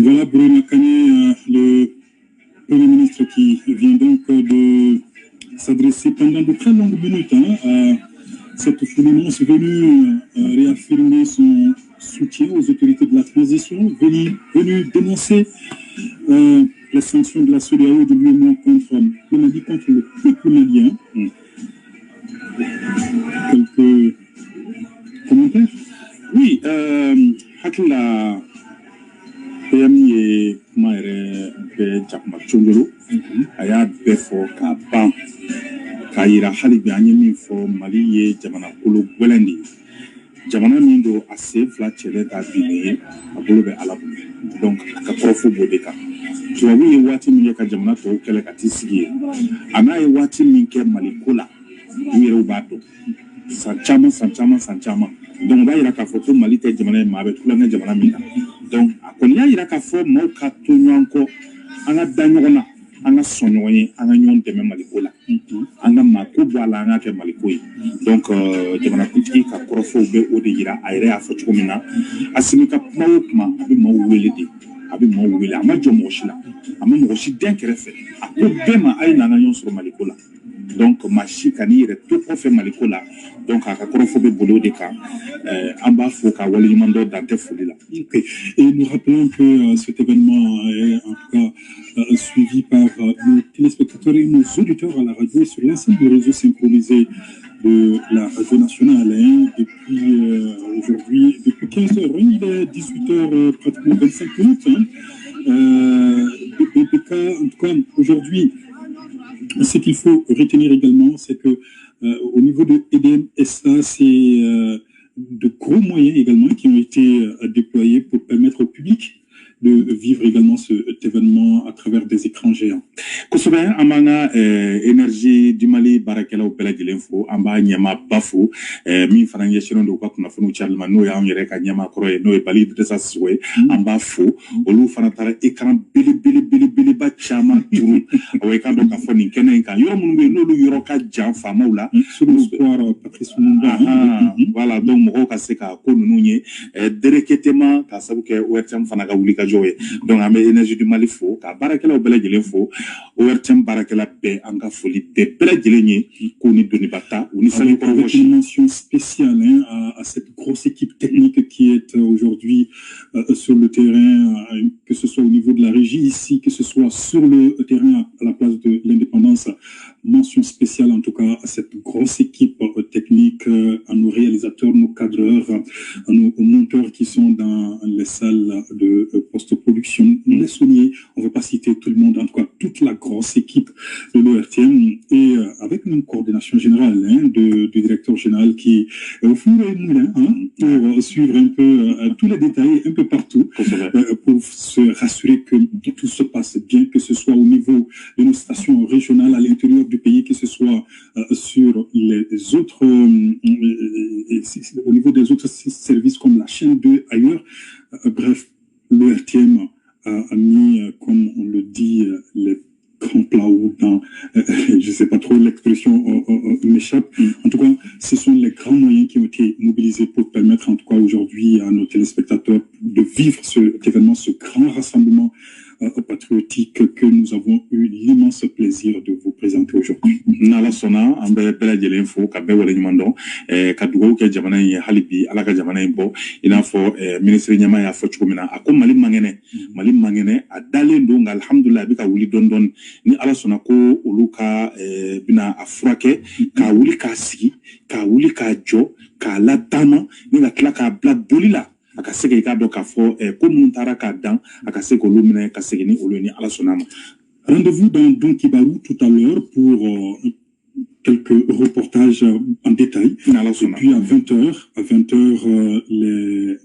Voilà Bruno Kane, le Premier ministre qui vient donc de s'adresser pendant de très longues minutes à cette foule immense venue réaffirmer son soutien aux autorités de la transition, venu dénoncer les sanctions de la CEDEAO de l'UEMOA contre le Mali, contre le peuple malien. Quelques commentaires? Oui, Hakila PMI et Maire Jakma Chondolo, Aya Befo Kaban, Kaira Halibi Anyemi for Mali, Jamana Kulu Welendi. Jamana Mindo assez flat chere d'abîmer à Bolobe Alabu. Donc, à Kaprofu Bodeka. Tu as vu Wati Minka Jamana to Kelekatisi. Ana Wati Minke Malikola. Ubato. Sanchama. Donc, là, il y a qu'à faire Mali Jamana Mabe, tout le Jamana Mina. Donc, il y a qu'à faire Moka Tunyanko, Anna Danona, Anna Sonoye, Anna Nyon de Malikola. Anna Makuba Lana Malikoi. Donc, Jamana Kuti, Kaprofo, Odira, Aire, Fochomina, Asimika Maukma, Abimawilidi, Abimawila, Majomoshila, Amamoshi Denkerefe, Akubema Aina sur Malikola. Donc, Machikani est tout profond Malikola. Donc, à Kakorofobé Bolo de Ka, en bas, Foka, Walimando, Dante Foulila. Et nous rappelons que cet événement est en tout cas suivi par nos téléspectateurs et nos auditeurs à la radio et sur l'ensemble du réseau synchronisé de la radio nationale. Depuis aujourd'hui, depuis 15h, il est 18h, pratiquement 25 minutes. BPK, en tout cas, aujourd'hui, ce qu'il faut retenir également, c'est que Au niveau de EDM-SA, c'est de gros moyens également qui ont été déployés pour permettre au public de vivre également cet événement à travers des écrans géants. Kosubé amanga énergie du Mali barakela au bela l'info amba nyama bafo mi fananye shiron do kwa kuna funu charlema no ya onye reka nyama kroye no e bali de sa soué amba fo olu fanatara écran bili ba chama turu awe ka do ka foni kenen kan yoro munbe no lu yoro ka jan fama ula sur le square Patrice Lumumba. Voilà donc mo ka se ka ko nunye dereketema ka sabu ke wertam fanaga wuli ka joye donc amé énergie du Mali fo ka barakela au bela l'info ORTM barakela be anga foli be bela jeleñi ko ni doni bata ou ni sali avec une mention spéciale à cette grosse équipe technique qui est aujourd'hui sur le terrain, que ce soit au niveau de la régie ici, que ce soit sur le terrain à la place de l'Indépendance. Mention spéciale en tout cas à cette grosse équipe technique, à nos réalisateurs, nos cadreurs, à nos monteurs qui sont dans les salles de post-production. On les souligner, on ne va pas citer tout le monde, en tout cas toute la grosse équipe de l'ORTM et avec une coordination générale du directeur général qui au four et moulin pour suivre un peu tous les détails un peu partout pour se rassurer que tout se passe bien, que ce soit au niveau de nos stations régionales à l'intérieur du pays, que ce soit sur les autres au niveau des autres services comme la chaîne 2 ailleurs. Bref, l'ORTM a mis, comme on le dit, les grands plats ou dans, je sais pas trop, l'expression m'échappe. En tout cas, ce sont les grands moyens qui ont été mobilisés pour permettre en tout cas aujourd'hui à nos téléspectateurs de vivre cet événement, ce grand rassemblement patriotique que nous avons eu l'immense plaisir de vous présenter aujourd'hui. Nala sona ambe bela jele info ka be wala nyumando ka dugo ke jamana yi halibi ala ka jamana imbo ina fo ministre nyama ya fo chukumina ako mali mangene adale ndo nga alhamdulillah bi ka wuli dondon ni ala sona ko uluka bina afrake ka wuli ka sigi ka wuli ka jo ka latana ni nga kla ka bla bolila akaseke ka do ka fo ko muntara ka dan akaseke olumine ka segini oluni ala sonama. Rendez-vous dans Don Kibarou tout à l'heure pour quelques reportages en détail. Et puis à 20h,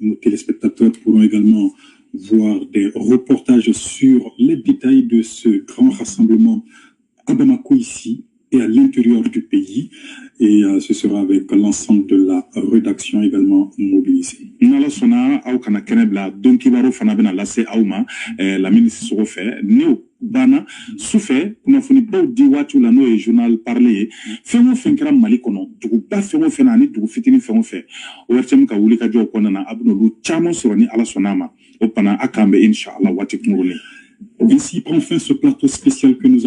nos téléspectateurs pourront également voir des reportages sur les détails de ce grand rassemblement à Bamako ici et à l'intérieur du pays. Et ce sera avec l'ensemble de la rédaction également mobilisée. Nala sona au kana kenebla Don Kibarou fana bena lase auma la ministre sofe neo bana souffert kuna funi baw di watu la no journal parler fengo fenkra mali kono dugu ba fengo fenani dugu fitini fengo fe ORTM ka wuli ka jo kona na abno lu chamo soroni ala sonama opana akambe inshallah wati kumuruni. Ainsi prend fin ce plateau spécial que nous